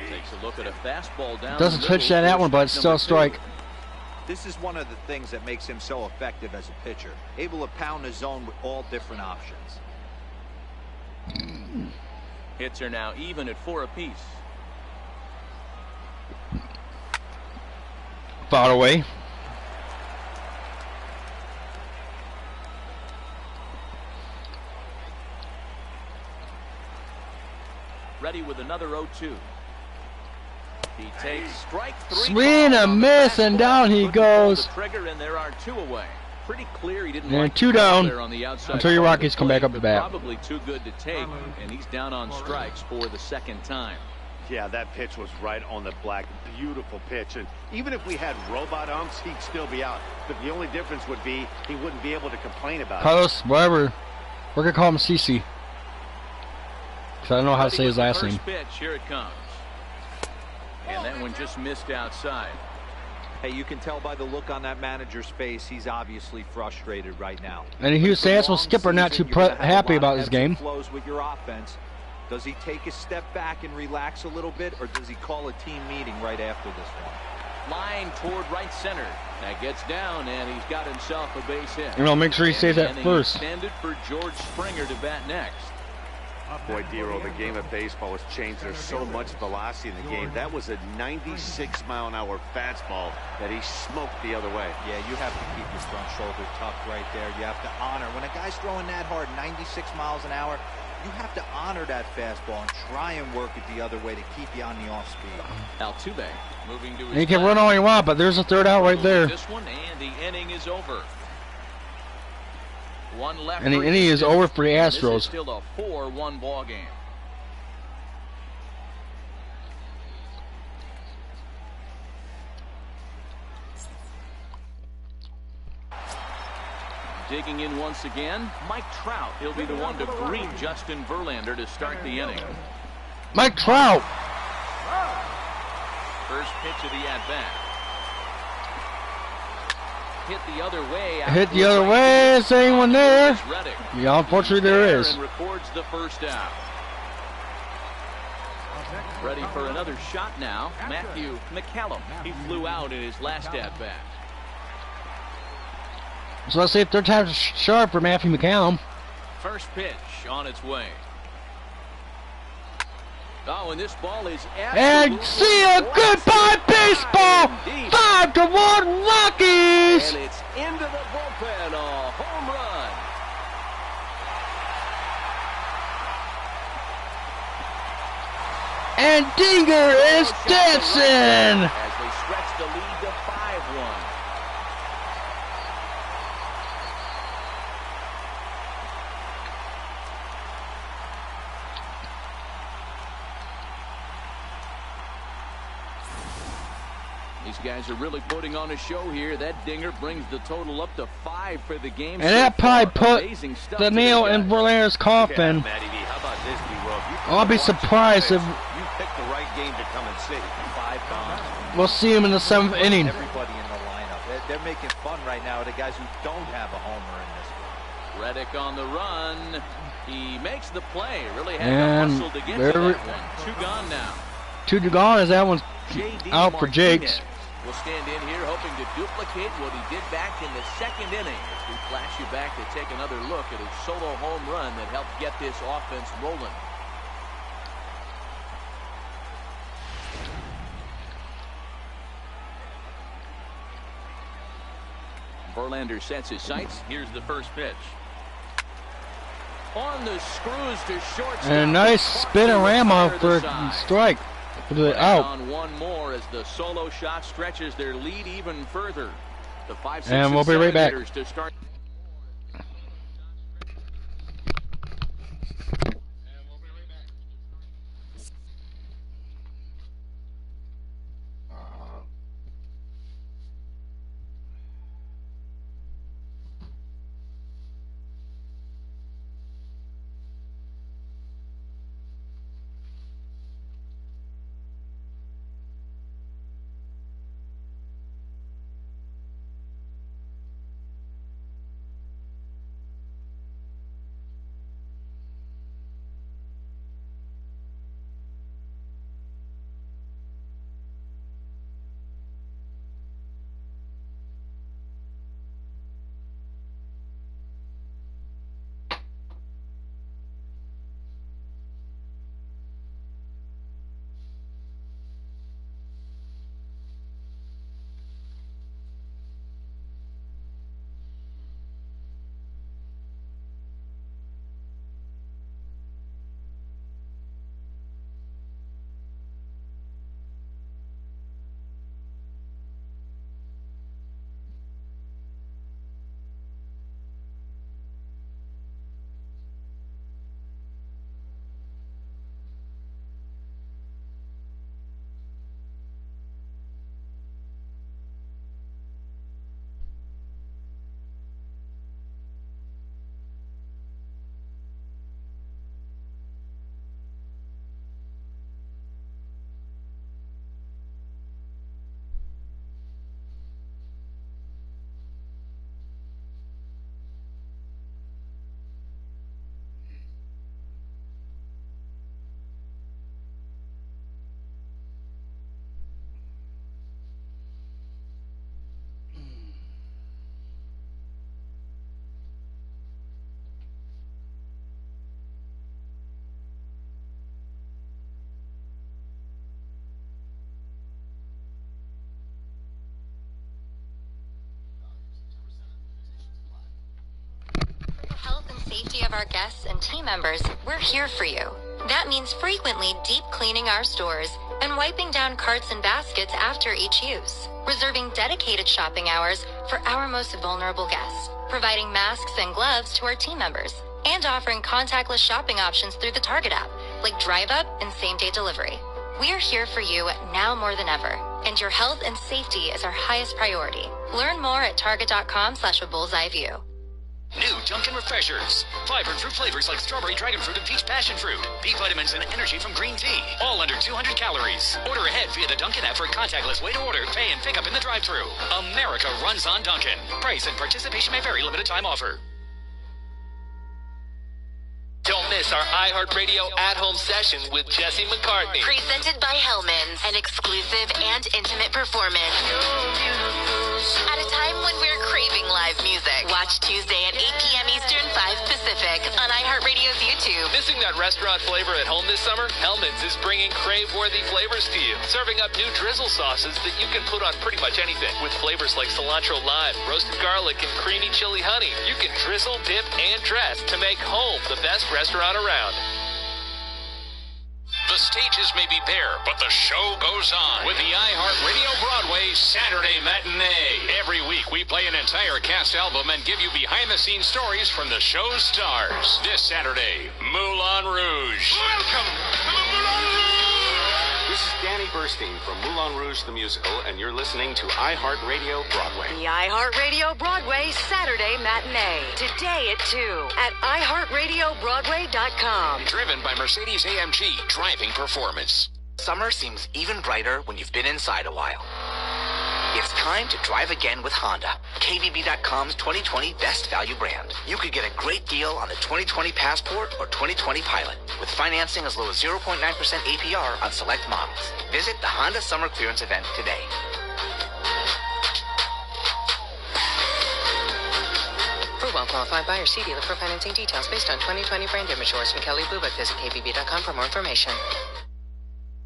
Takes a look at a fastball down. Doesn't twitch that one, but it's still a strike. This is one of the things that makes him so effective as a pitcher. Able to pound the zone with all different options. Hits are now even at 4 apiece. Foul away. Ready with another 0-2. He takes strike 3. Swing and a miss, and down he goes. Trigger, and there are 2 away. Pretty clear he didn't and like 2 down there on the outside until your Rockies come back up the bat. Probably too good to take, and he's down on strikes for the 2nd time. Yeah, that pitch was right on the black. Beautiful pitch. And even if we had robot umps, he'd still be out. But the only difference would be he wouldn't be able to complain about Carlos, whatever. We're going to call him CC. Because I don't know how to say his last name. Pitch, here it comes. And that one just missed outside. Hey, you can tell by the look on that manager's face, he's obviously frustrated right now. And Hugh Sassel skipper not too happy about this game. Flows with your offense. Does he take a step back and relax a little bit, or does he call a team meeting right after this one? Line toward right center. That gets down, and he's got himself a base hit. You know, make sure he saves that first. Extended for George Springer to bat next. Boy, Dero, the game of baseball has changed. There's so much velocity in the game. That was a 96-mile-an-hour fastball that he smoked the other way. Yeah, you have to keep your front shoulder tucked right there. You have to honor. When a guy's throwing that hard, 96 miles an hour, you have to honor that fastball and try and work it the other way to keep you on the off speed. Altuve moving to his You can run all you want, but there's a third out right there. This one, and the inning is over. One left. And the inning is over for the Astros. This is still a 4-1 ball game. Digging in once again, Mike Trout. He'll be the one to greet Justin Verlander to start the inning. Mike Trout. First pitch of the at-bat. Hit the other way. Hit the other way. Is anyone there? Yeah, unfortunately there is. And records the first out. Ready for another shot now. Matthew McCallum. He flew out in his last at-bat. So let's see if third time's sharp for Matthew McCallum. First pitch on its way. Oh, and this ball is and see a goodbye baseball. 5-1 Rockies. And it's into the bullpen, a home run. And Dinger is dancing. As they stretch the lead to 5-1. These guys are really putting on a show here. That dinger brings the total up to 5 for the game. And that probably put the nail in Verlander's coffin. I'll be surprised if you picked the right game to come and see. 5 bombs. We'll see him in the 7th inning. Everybody in the lineup. They're making fun right now of the guys who don't have a homer in this one. Reddick on the run. He makes the play. Really had to hustle to get to that one. 2 gone now. 2 gone as that one's out for Jakes. We'll stand in here hoping to duplicate what he did back in the 2nd inning as we flash you back to take another look at his solo home run that helped get this offense rolling. Verlander sets his sights. Here's the first pitch. On the screws to shortstop. And a nice spin-a-rama for a strike. Out. On one more as the solo shot stretches their lead even further. The 5, 6, and we'll be right back. To start. safety of our guests and team members, we're here for you. That means frequently deep cleaning our stores and wiping down carts and baskets after each use. Reserving dedicated shopping hours for our most vulnerable guests. Providing masks and gloves to our team members. And offering contactless shopping options through the Target app, like Drive Up and same-day delivery. We're here for you now more than ever, and your health and safety is our highest priority. Learn more at target.com/a-bullseye-view. New Dunkin' Refreshers. Vibrant fruit flavors like strawberry, dragon fruit, and peach passion fruit. B vitamins and energy from green tea. All under 200 calories. Order ahead via the Dunkin' app for a contactless way to order, pay, and pick up in the drive-thru. America runs on Dunkin'. Price and participation may vary. Limited time offer. Don't miss our iHeartRadio at-home session with Jesse McCartney. Presented by Hellman's, an exclusive and intimate performance. At a time when we're craving live music. Watch Tuesday at 8 p.m. Eastern, 5 Pacific on iHeartRadio's YouTube. Missing that restaurant flavor at home this summer? Hellman's is bringing crave-worthy flavors to you. Serving up new drizzle sauces that you can put on pretty much anything. With flavors like cilantro lime, roasted garlic, and creamy chili honey. You can drizzle, dip, and dress to make home the best restaurant around. The stages may be bare, but the show goes on with the iHeartRadio Broadway Saturday Matinee. Every week, we play an entire cast album and give you behind-the-scenes stories from the show's stars. This Saturday, Moulin Rouge. Welcome to the Moulin Rouge! This is Danny Burstein from Moulin Rouge the Musical, and you're listening to iHeartRadio Broadway. The iHeartRadio Broadway Saturday Matinee. Today at 2 at iHeartRadioBroadway.com. Driven by Mercedes-AMG Driving Performance. Summer seems even brighter when you've been inside a while. It's time to drive again with Honda, KVB.com's 2020 Best Value brand. You could get a great deal on the 2020 Passport or 2020 Pilot, with financing as low as 0.9% APR on select models. Visit the Honda Summer Clearance event today. For well-qualified buyers, see dealer for financing details based on 2020 brand image yours from Kelly Blue Book. Visit KVB.com for more information.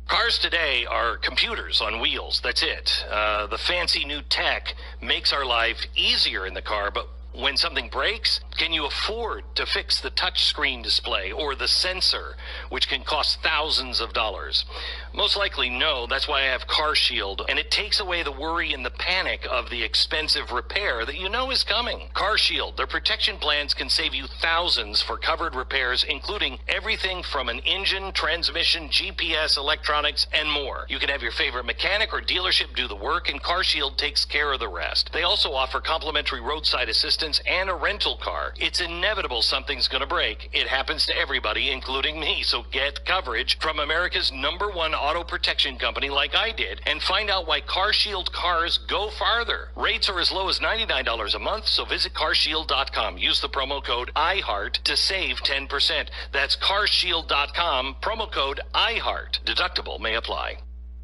Cars today are computers on wheels. That's it. The fancy new tech makes our life easier in the car, but when something breaks, can you afford to fix the touchscreen display or the sensor, which can cost thousands of dollars? Most likely no. That's why I have Car Shield, and it takes away the worry and the panic of the expensive repair that you know is coming. Car Shield, their protection plans can save you thousands for covered repairs, including everything from an engine, transmission, GPS, electronics, and more. You can have your favorite mechanic or dealership do the work, and Car Shield takes care of the rest. They also offer complimentary roadside assistance and a rental car. It's inevitable something's going to break. It happens to everybody, including me, so get coverage from America's #1 auto protection company like I did, and find out why Car Shield cars go farther. Rates are as low as $99 a month, so visit carshield.com. Use the promo code IHEART to save 10%. That's carshield.com, promo code IHEART. Deductible may apply.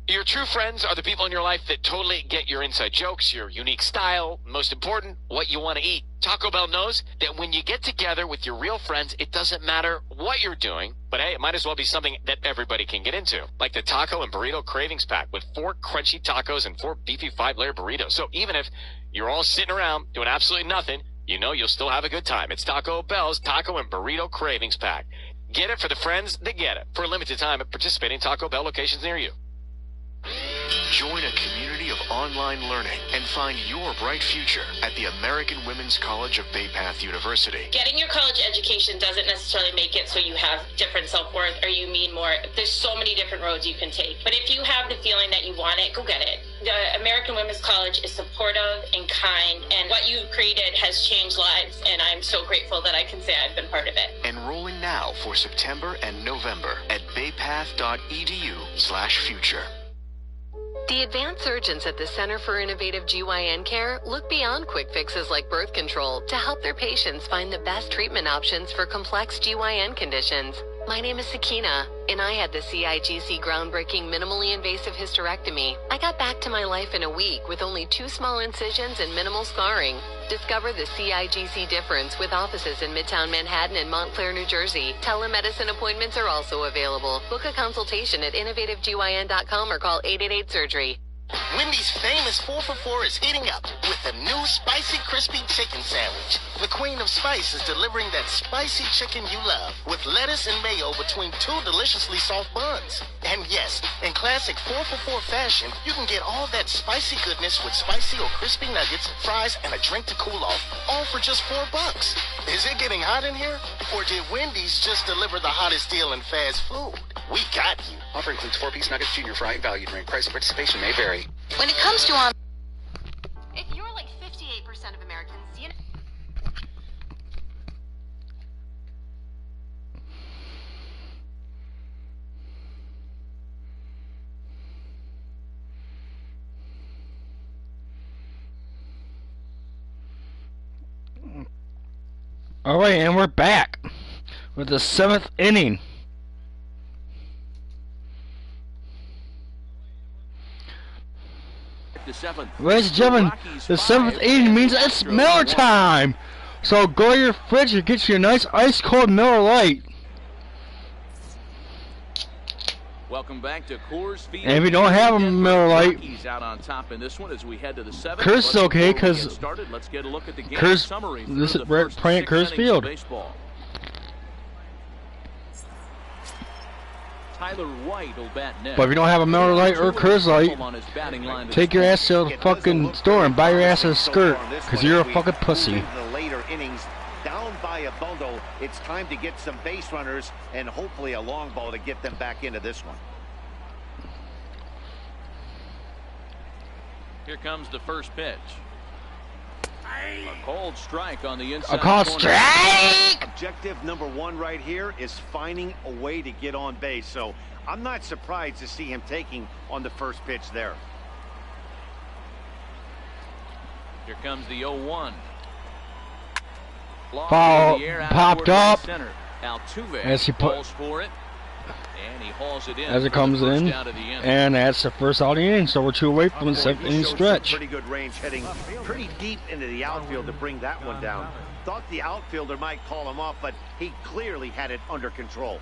Your true friends are the people in your life that totally get your inside jokes, your unique style, most important, what you want to eat. Taco Bell knows that when you get together with your real friends, it doesn't matter what you're doing, but hey, it might as well be something that everybody can get into. Like the Taco and Burrito Cravings Pack with 4 crunchy tacos and 4 beefy 5-layer burritos. So even if you're all sitting around doing absolutely nothing, you know you'll still have a good time. It's Taco Bell's Taco and Burrito Cravings Pack. Get it for the friends that get it. For a limited time at participating Taco Bell locations near you. Join a community of online learning and find your bright future at the American Women's College of Bay Path University. Getting your college education doesn't necessarily make it so you have different self-worth or you mean more. There's so many different roads you can take. But if you have the feeling that you want it, go get it. The American Women's College is supportive and kind, and what you've created has changed lives, and I'm so grateful that I can say I've been part of it. Enrolling now for September and November at baypath.edu/future. The advanced surgeons at the Center for Innovative GYN Care look beyond quick fixes like birth control to help their patients find the best treatment options for complex GYN conditions. My name is Sakina, and I had the CIGC groundbreaking minimally invasive hysterectomy. I got back to my life in a week with only 2 small incisions and minimal scarring. Discover the CIGC difference with offices in Midtown Manhattan and Montclair, New Jersey. Telemedicine appointments are also available. Book a consultation at innovativegyn.com or call 888-SURGERY. Wendy's famous 4 for $4 is heating up with a new spicy crispy chicken sandwich. The queen of spice is delivering that spicy chicken you love with lettuce and mayo between 2 deliciously soft buns. And yes, in classic 4 for $4 fashion, you can get all that spicy goodness with spicy or crispy nuggets, fries, and a drink to cool off, all for just $4. Is it getting hot in here? Or did Wendy's just deliver the hottest deal in fast food? We got you. Offer includes 4-piece nuggets, junior fry, and value drink. Price and participation may vary. When it comes to if you're like 58% of Americans, you know. All right, and we're back with the 7th inning. Ladies and gentlemen, the 7th inning means it's Miller time. So go to your fridge and get you a nice ice cold Miller Lite. Welcome back to Coors Field. And if you don't have a Miller Lite, out on top in this one as we head to the 7th. Curse is okay because let's get a look at the game Curse. Summary This is playing at Curse Field. Tyler White will bat next. But if you don't have a Miller Lite or Curse Light, take your ass to the fucking store and buy your ass a skirt, because you're a fucking pussy. The later innings, down by a bundle, it's time to get some base runners and hopefully a long ball to get them back into this one. Here comes the first pitch. A cold strike on the inside. A cold strike! Objective number 1 right here is finding a way to get on base. So I'm not surprised to see him taking on the first pitch there. Here comes the 0-1. Foul popped up Altuve as he pulls for it. And he hauls it in as it comes in, and that's the first out of the inning. So we're 2 away from the 7th inning stretch. Pretty good range, heading pretty deep into the outfield to bring that one down. Thought the outfielder might call him off, but he clearly had it under control.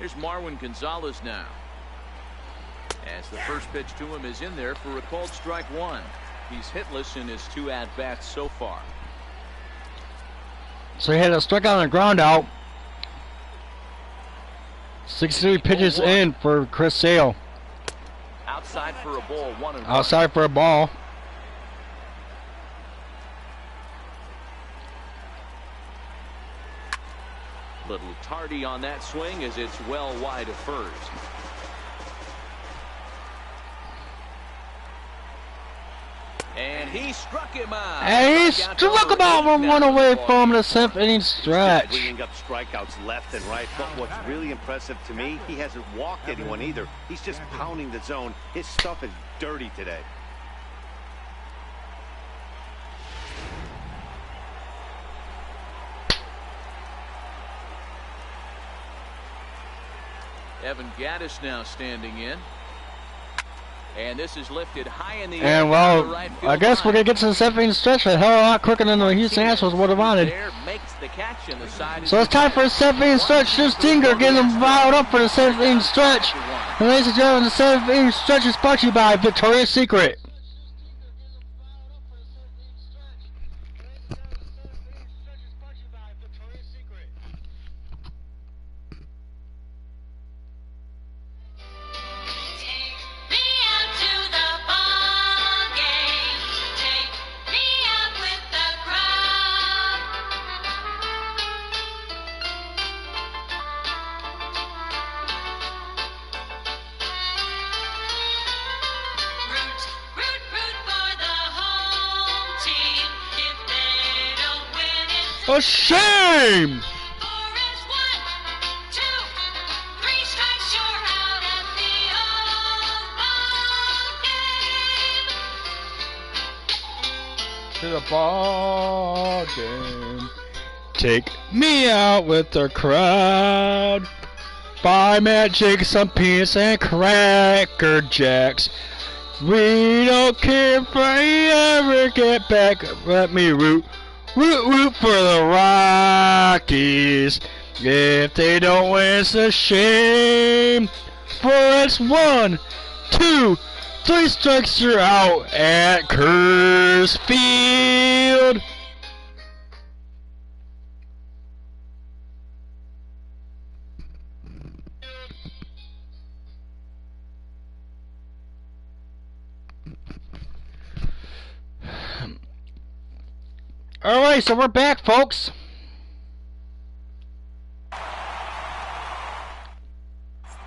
Here's Marwin Gonzalez now. As the first pitch to him is in there for a called strike 1. He's hitless in his 2 at-bats so far. So he had a strikeout and a ground out. 63 pitches in for Chris Sale. Outside for a ball, 1-1. Outside for a ball. Little tardy on that swing as it's well wide of first. And he struck him out. And he struck him out from 1 away from the 7th inning stretch. Bringing up strikeouts left and right. But what's really impressive to me, he hasn't walked anyone either. He's just pounding the zone. His stuff is dirty today. Evan Gaddis now standing in. And this is lifted high in the air. And well, I guess we're going to get to the 7th inning stretch a hell of a lot quicker than the Houston Astros would have wanted. So it's time for a 7th inning stretch. Just Dinger getting them riled up for the 7th inning stretch. And ladies and gentlemen, the 7th inning stretch is brought to you by Victoria's Secret. A shame! To the ball game. Take me out with the crowd. Buy Matt Jake some peanuts and Cracker Jacks. We don't care if I ever get back. Let me root for the Rockies. If they don't win, it's a shame. For it's 1, 2, 3 strikes, you're out at Coors Field. Alright, so we're back, folks.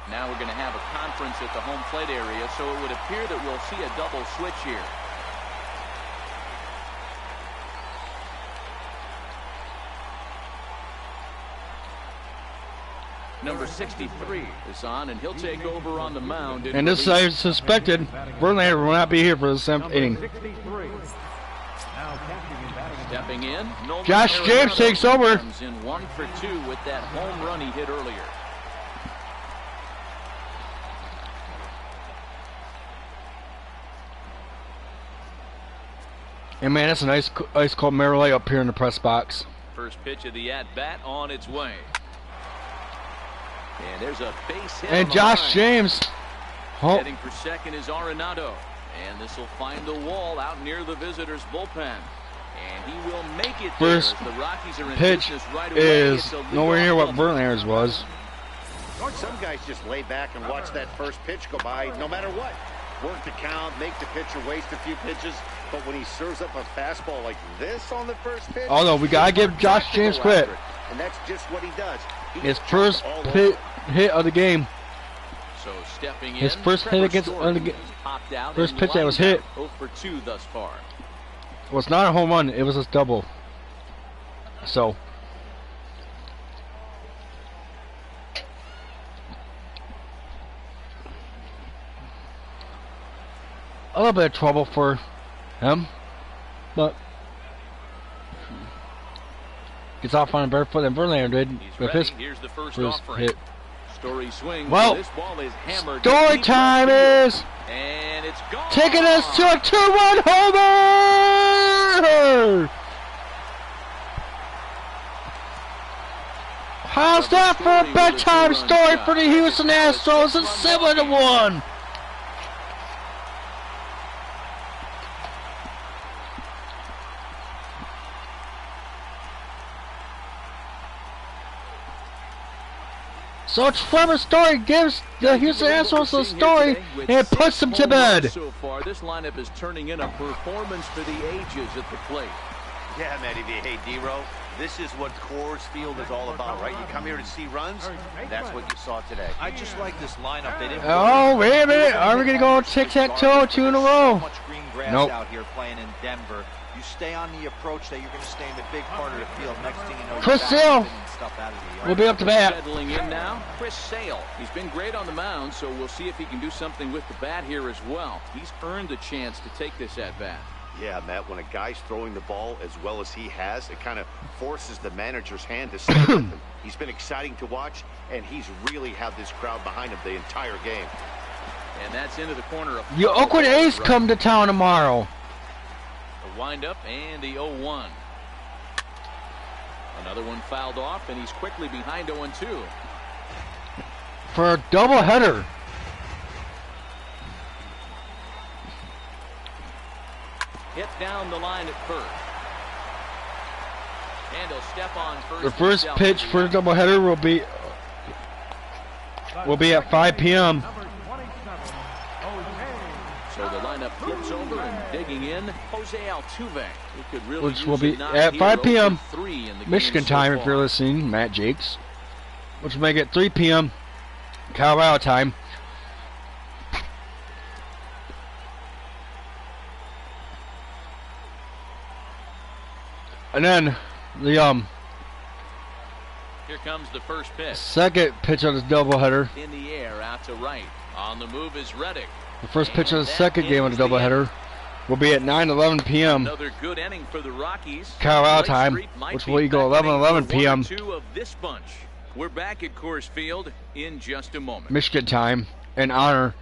Now we're going to have a conference at the home plate area, so it would appear that we'll see a double switch here. Number 63 is on, and he'll take over on the mound. And this, I suspected, Verlander will not be here for the 7th inning. Stepping in, Josh James takes over. Comes in 1 for 2 with that home run he hit earlier. And man, that's a nice ice cold Merlot up here in the press box. First pitch of the at-bat on its way. And there's a base hit. And Josh James. Heading for second is Arenado. And this will find the wall out near the visitors' bullpen. And he will make it there. First The Rockies are in pitch business right away. is nowhere near what Verlander's was. Some guys just lay back and watch that first pitch go by no matter what. Work the count, make the pitcher waste a few pitches. But when he serves up a fastball like this on the first pitch... Although we got to give Josh James credit. And that's just what he does. His first hit of the game. So stepping in, his first hit against first pitch that was hit. 0 for 2 thus far. Well, it's not a home run. It was a double. So. A little bit of trouble for him, but gets off on a bare foot than Verlander did with his first hit. Story swings. Well, this ball is hammered. Story time is taking us to a 2-1 homer. How's that for a bedtime story for the Houston Astros? It's 7-1. So Trevor Story gives the Houston Astros the story and puts them to bed. So far, this lineup is turning in a performance for the ages at the plate. Yeah, Matty V. Hey, D-Row, this is what Coors Field is all about, right? You come here to see runs, that's what you saw today. I just like this lineup. They didn't. Oh, wait a minute. Are we going to go tic-tac-toe 2 in a row? So much green grass out here playing in Denver. You stay on the approach that you're going to stay in the big part of the field. Next thing you know, Chris Sale will be up to bat. Settling in now, Chris Sale. He's been great on the mound, so we'll see if he can do something with the bat here as well. He's earned a chance to take this at bat. Yeah, Matt, when a guy's throwing the ball as well as he has, it kind of forces the manager's hand to stay with him. He's been exciting to watch, and he's really had this crowd behind him the entire game. And that's into the corner of Your Oakland A's come to town tomorrow. The windup and the 0-1. Another one fouled off, and he's quickly behind 0-2. For a doubleheader. Hit down the line at first. And he'll step on first. The first pitch for the doubleheader will be at 5 p.m. So the lineup flips over and digging in, Jose Altuve, who could really which will be at 5 p.m. Michigan time if you're listening, Matt Jakes. Which will make it 3 p.m. Colorado time. And then the here comes the first pitch. Second pitch of this doubleheader. In the air, out to right. On the move is Reddick. The first pitch of the second game of the doubleheader will be at 9:11 p.m. Another good inning for the Rockies. Colorado time, which will go 11:11 p.m. Of this bunch. We're back at Coors Field in just a moment. Michigan time in honor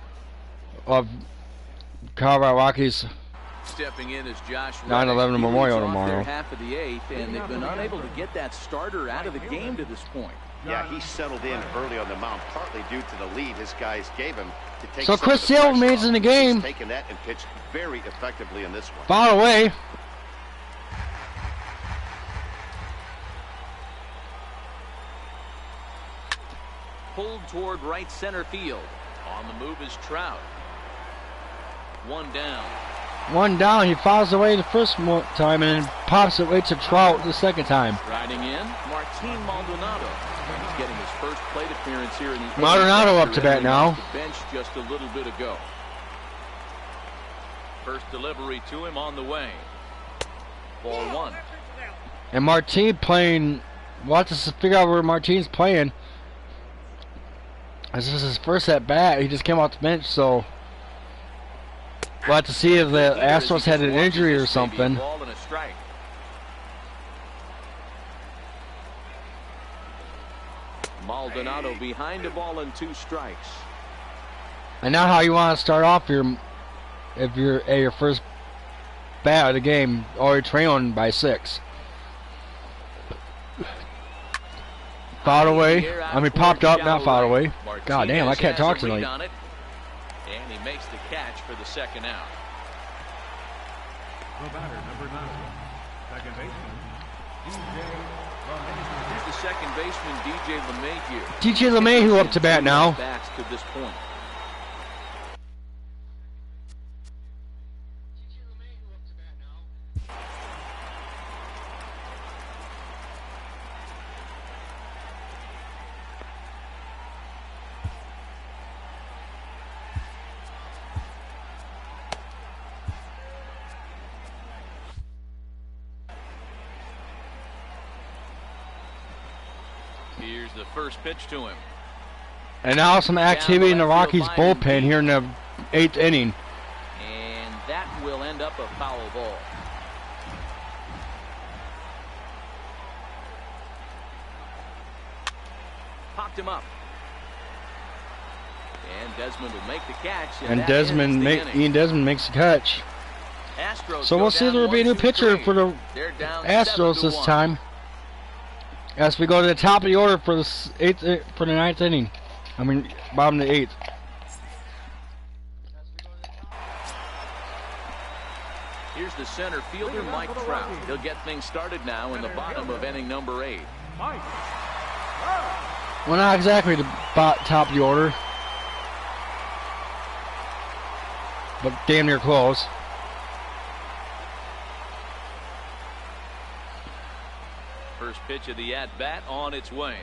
of Colorado Rockies. Stepping in as Josh 9/11 Memorial tomorrow. Half of the 8th, and they've been unable to get that starter out of the game to this point. Yeah, he settled in early on the mound, partly due to the lead his guys gave him to take. So Chris Sale remains in the game. He's taken that and pitched very effectively in this one. Foul away. Pulled toward right center field. On the move is Trout. One down. One down. He fouls away the first time and then pops it way to Trout the second time. Riding in, Martin Maldonado. He's getting his first plate appearance here in the Maldonado up to bat now. Bench just a little bit ago. First delivery to him on the way. Ball 1. And Martin playing. We'll have to figure out where Martin's playing. This is his first at bat. He just came off the bench, so we'll have to see if the Astros had an injury or something. Maldonado behind the ball and 2 strikes. And now how you want to start off if you're at your first bat of the game or you're trailing by 6. Fouled away. I mean, popped up, not fouled away. God damn, I can't talk tonight. And he makes the catch for the second out. The batter, number 9, second baseman, Here's the second baseman, DJ LeMahieu. DJ LeMahieu up to bat now. Bats to this point. Here's the first pitch to him. And now some activity in the Rockies bullpen here in the 8th inning. And that will end up a foul ball. Popped him up. And Desmond will make the catch. And Ian Desmond makes the catch. So we'll see if there will be a new pitcher for the Astros this time. As we go to the top of the order for the 9th inning. I mean, bottom of the 8th. Here's the center fielder, Mike Trout. He'll get things started now in the bottom of inning number 8. Well, not exactly the top of the order, but damn near close. First pitch of the at-bat on its way.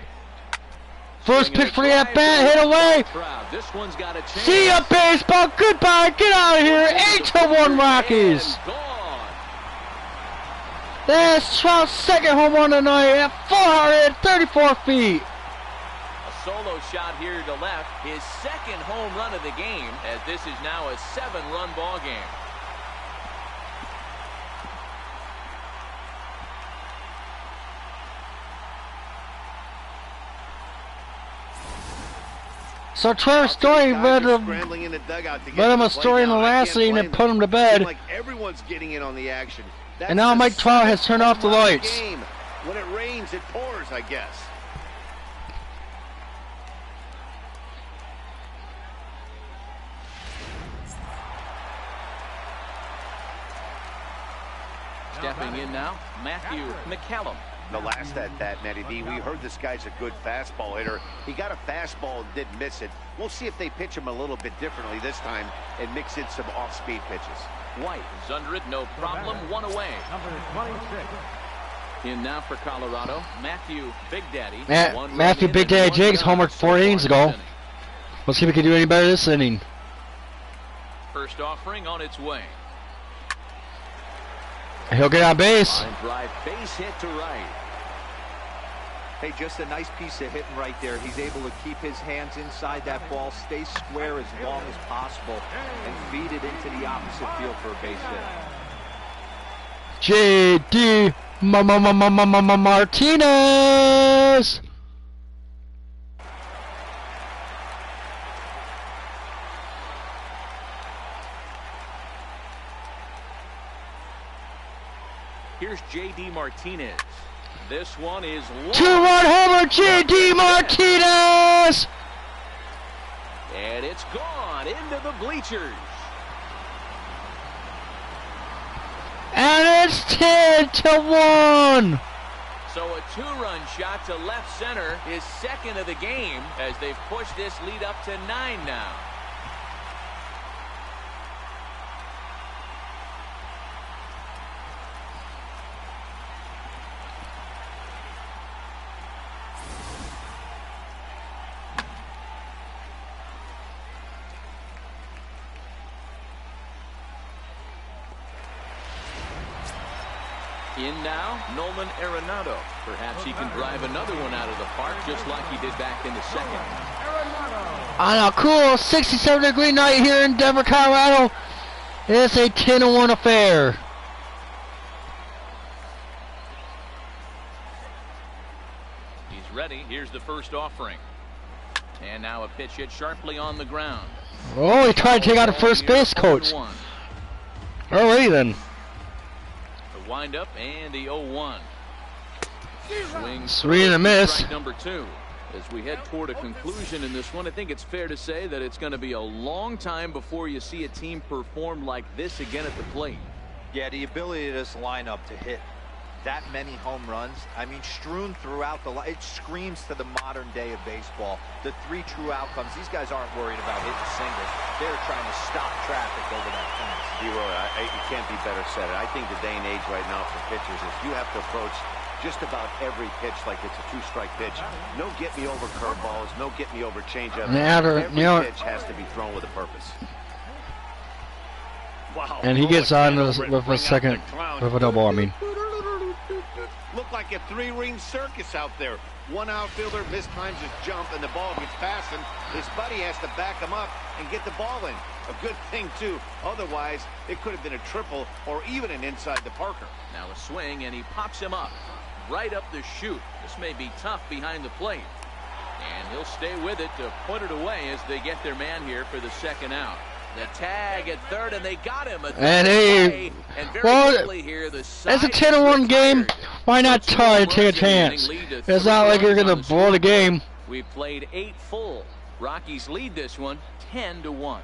First pitch for the at-bat, hit away. This one's got a chance. See ya, baseball. Goodbye. Get out of here. 8-1 Rockies. That's Trout's second home run tonight at 434 feet. A solo shot here to left. His second home run of the game, as this is now a 7-run ball game. So Trevor's story read him a story in the last inning and put him to bed. Like everyone's getting in on the action. And now Mike Trout has turned off the lights. When it rains, it pours, I guess. Stepping in now, Matthew McCallum. The last at that, Matty D, we heard this guy's a good fastball hitter. He got a fastball and didn't miss it. We'll see if they pitch him a little bit differently this time and mix in some off-speed pitches. White is under it, no problem, 1 away. number 26. In now for Colorado, Matthew Big Daddy. Matthew Big Daddy Jiggs homered 4 innings ago. Let's see if we can do any better this inning. First offering on its way. He'll get on base. Line drive, base hit to right. Hey, just a nice piece of hitting right there. He's able to keep his hands inside that ball, stay square as long as possible, and feed it into the opposite field for a base hit. J.D. Martinez. Here's J.D. Martinez. This one is long. 2-run homer, J.D. Martinez! And it's gone into the bleachers. And it's 10-1! So a 2-run shot to left center is second of the game as they've pushed this lead up to 9 now. In now, Nolan Arenado. Perhaps he can drive another one out of the park just like he did back in the second. On a cool 67-degree night here in Denver, Colorado, it's a 10-1 affair. He's ready. Here's the first offering. And now a pitch hit sharply on the ground. Oh, he tried to take out a first base coach. Alrighty then. Wind up and the 0-1. Swing and a miss. Number 2. As we head toward a conclusion in this one, I think it's fair to say that it's going to be a long time before you see a team perform like this again at the plate. Yeah, the ability of this lineup to hit that many home runs, I mean, strewn throughout the it screams to the modern day of baseball. The 3 true outcomes. These guys aren't worried about hitting singles. They're trying to stop traffic over that fence. You can't be better said. I think the day and age right now for pitchers is you have to approach just about every pitch like it's a 2-strike pitch. No get me over curveballs, no get me over changeups. Every pitch has to be thrown with a purpose. Wow. And he gets on with a second, with a double, I mean. Looked like a 3-ring circus out there. One outfielder mistimes his jump and the ball gets past him. His buddy has to back him up and get the ball in. A good thing, too. Otherwise, it could have been a triple or even an inside the Parker. Now a swing, and he pops him up. Right up the chute. This may be tough behind the plate. And he'll stay with it to put it away as they get their man here for the second out. The tag at third, and they got him. And he, well, it's a 10-1 game. Why not try to take a chance? It's not like you're going to blow the game. We've played 8 full. Rockies lead this one 10-1.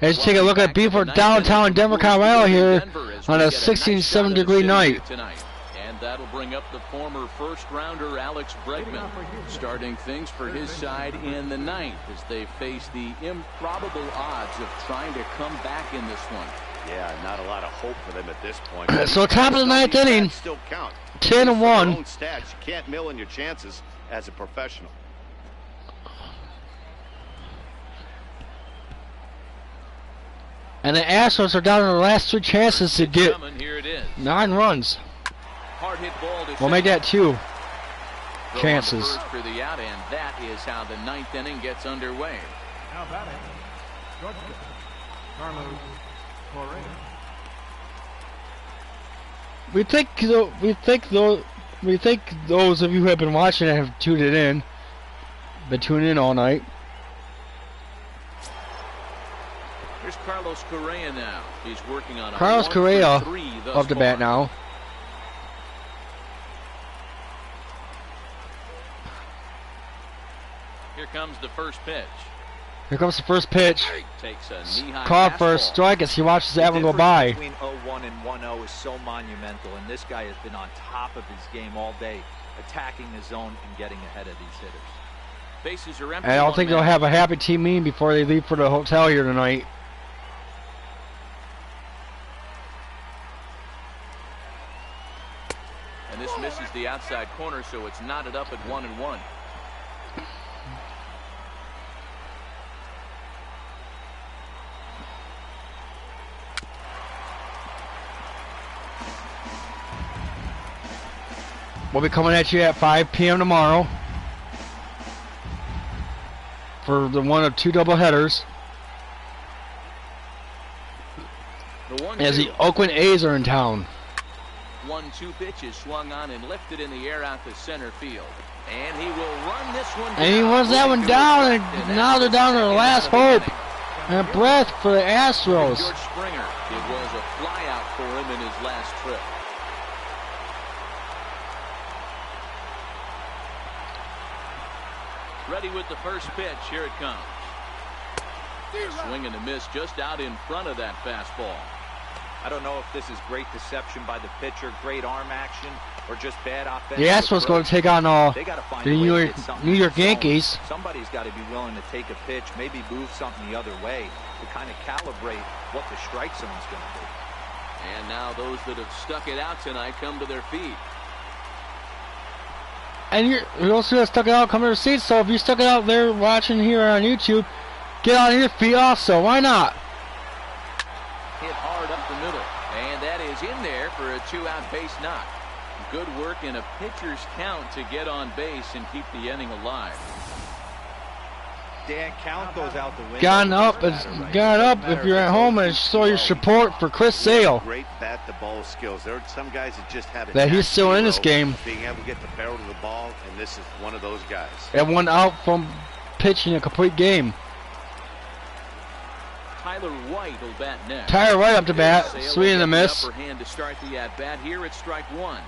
Let's take a look at Beaufort downtown Denver, Colorado here on a 67-degree night. And that'll bring up the former first-rounder Alex Bregman, starting things for his side in the 9th as they face the improbable odds of trying to come back in this one. Yeah, not a lot of hope for them at this point. So top of the 9th inning, 10-1. You can't mill in your chances as a professional. And the Astros are down to the last 3 chances to get 9 runs. Hard hit ball to we'll make that 2 chances. For the out, and that is how the 9th inning gets underway. Now batting, Carlos Correa. We think those of you who have been watching it have tuned it in. Been tuning in all night. Here's Carlos Correa now. He's working on a Carlos Correa up the bat now. Here comes the first pitch. Here comes the first pitch. Takes a knee-high called for a strike as he watches that one go by. Between 0-1 and 1-0 is so monumental, and this guy has been on top of his game all day, attacking the zone and getting ahead of these hitters. Bases are empty. And I don't think they'll have a happy team meeting before they leave for the hotel here tonight. And this misses the outside corner, so it's knotted up at 1-1. We'll be coming at you at 5 p.m. tomorrow for the one of 2 doubleheaders. As the Oakland A's are in town. 1-2 pitches swung on and lifted in the air out to center field. And he will run this one down. And he runs that one down, and now they're down to the last hope. and breath for the Astros. George Springer. It was a flyout for him in his last trip. Ready with the first pitch. Here it comes. A swing and a miss just out in front of that fastball. I don't know if this is great deception by the pitcher, great arm action, or just bad offense. The Astros going to take on the New York Yankees. Somebody's got to be willing to take a pitch, maybe move something the other way to kind of calibrate what the strike zone's going to be. And now those that have stuck it out tonight come to their feet. And you also have stuck it out, come to their seats. So if you stuck it out there watching here on YouTube, get on your feet also. Why not? Hit hard up the middle, and that is in there for a 2-out base knock. Good work in a pitcher's count to get on base and keep the inning alive. Dan, count goes out the window. Gone up if you're at home and show your support for Chris Sale. Great bat to ball skills. There are some guys that just have it. That he's still in this game. Being able to get the barrel to the ball, and this is one of those guys. And 1 out from pitching a complete game. Tyler White will bat next. Tyler White up to bat, swing and a miss. Upper hand to start the at bat. Here it's strike 1.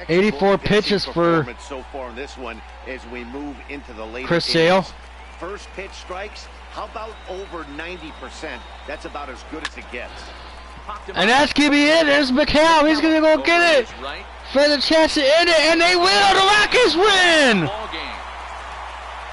84 pitches for so far in this one as we move into the later Chris Sale. First pitch strikes. How about over 90%? That's about as good as it gets. And that's gonna be it. There's McCall. He's gonna go get it for the chance to end it, and they win. The Rockies win.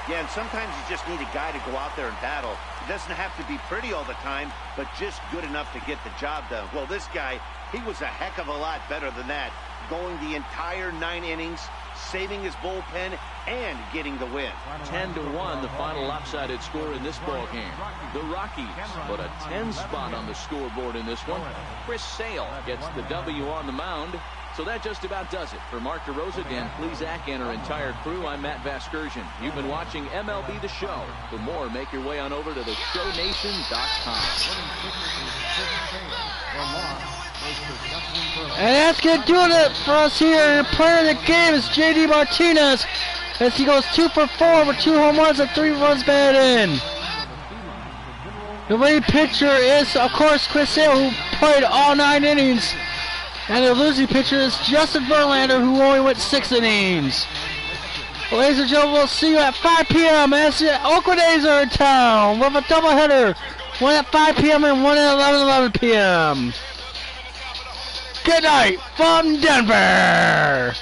Yeah, and sometimes you just need a guy to go out there and battle. It doesn't have to be pretty all the time, but just good enough to get the job done. Well, this guy, he was a heck of a lot better than that, going the entire 9 innings, saving his bullpen, and getting the win. 10-1, the final lopsided score in this ball game. The Rockies put a 10 spot on the scoreboard in this one. Chris Sale gets the W on the mound. So that just about does it. For Mark DeRosa, Dan Plesac, and our entire crew, I'm Matt Vasgersian. You've been watching MLB The Show. For more, make your way on over to theshownation.com. And that's going to do it for us here. And the player of the game is J.D. Martinez, as he goes 2 for 4 with 2 home runs and 3 runs batted in. The winning pitcher is, of course, Chris Sale, who played all 9 innings. And the losing pitcher is Justin Verlander, who only went 6 innings. Ladies and gentlemen, we'll see you at 5 p.m. as the Oakland A's are in town with a doubleheader. One at 5 p.m. and one at 11 p.m. Good night from Denver.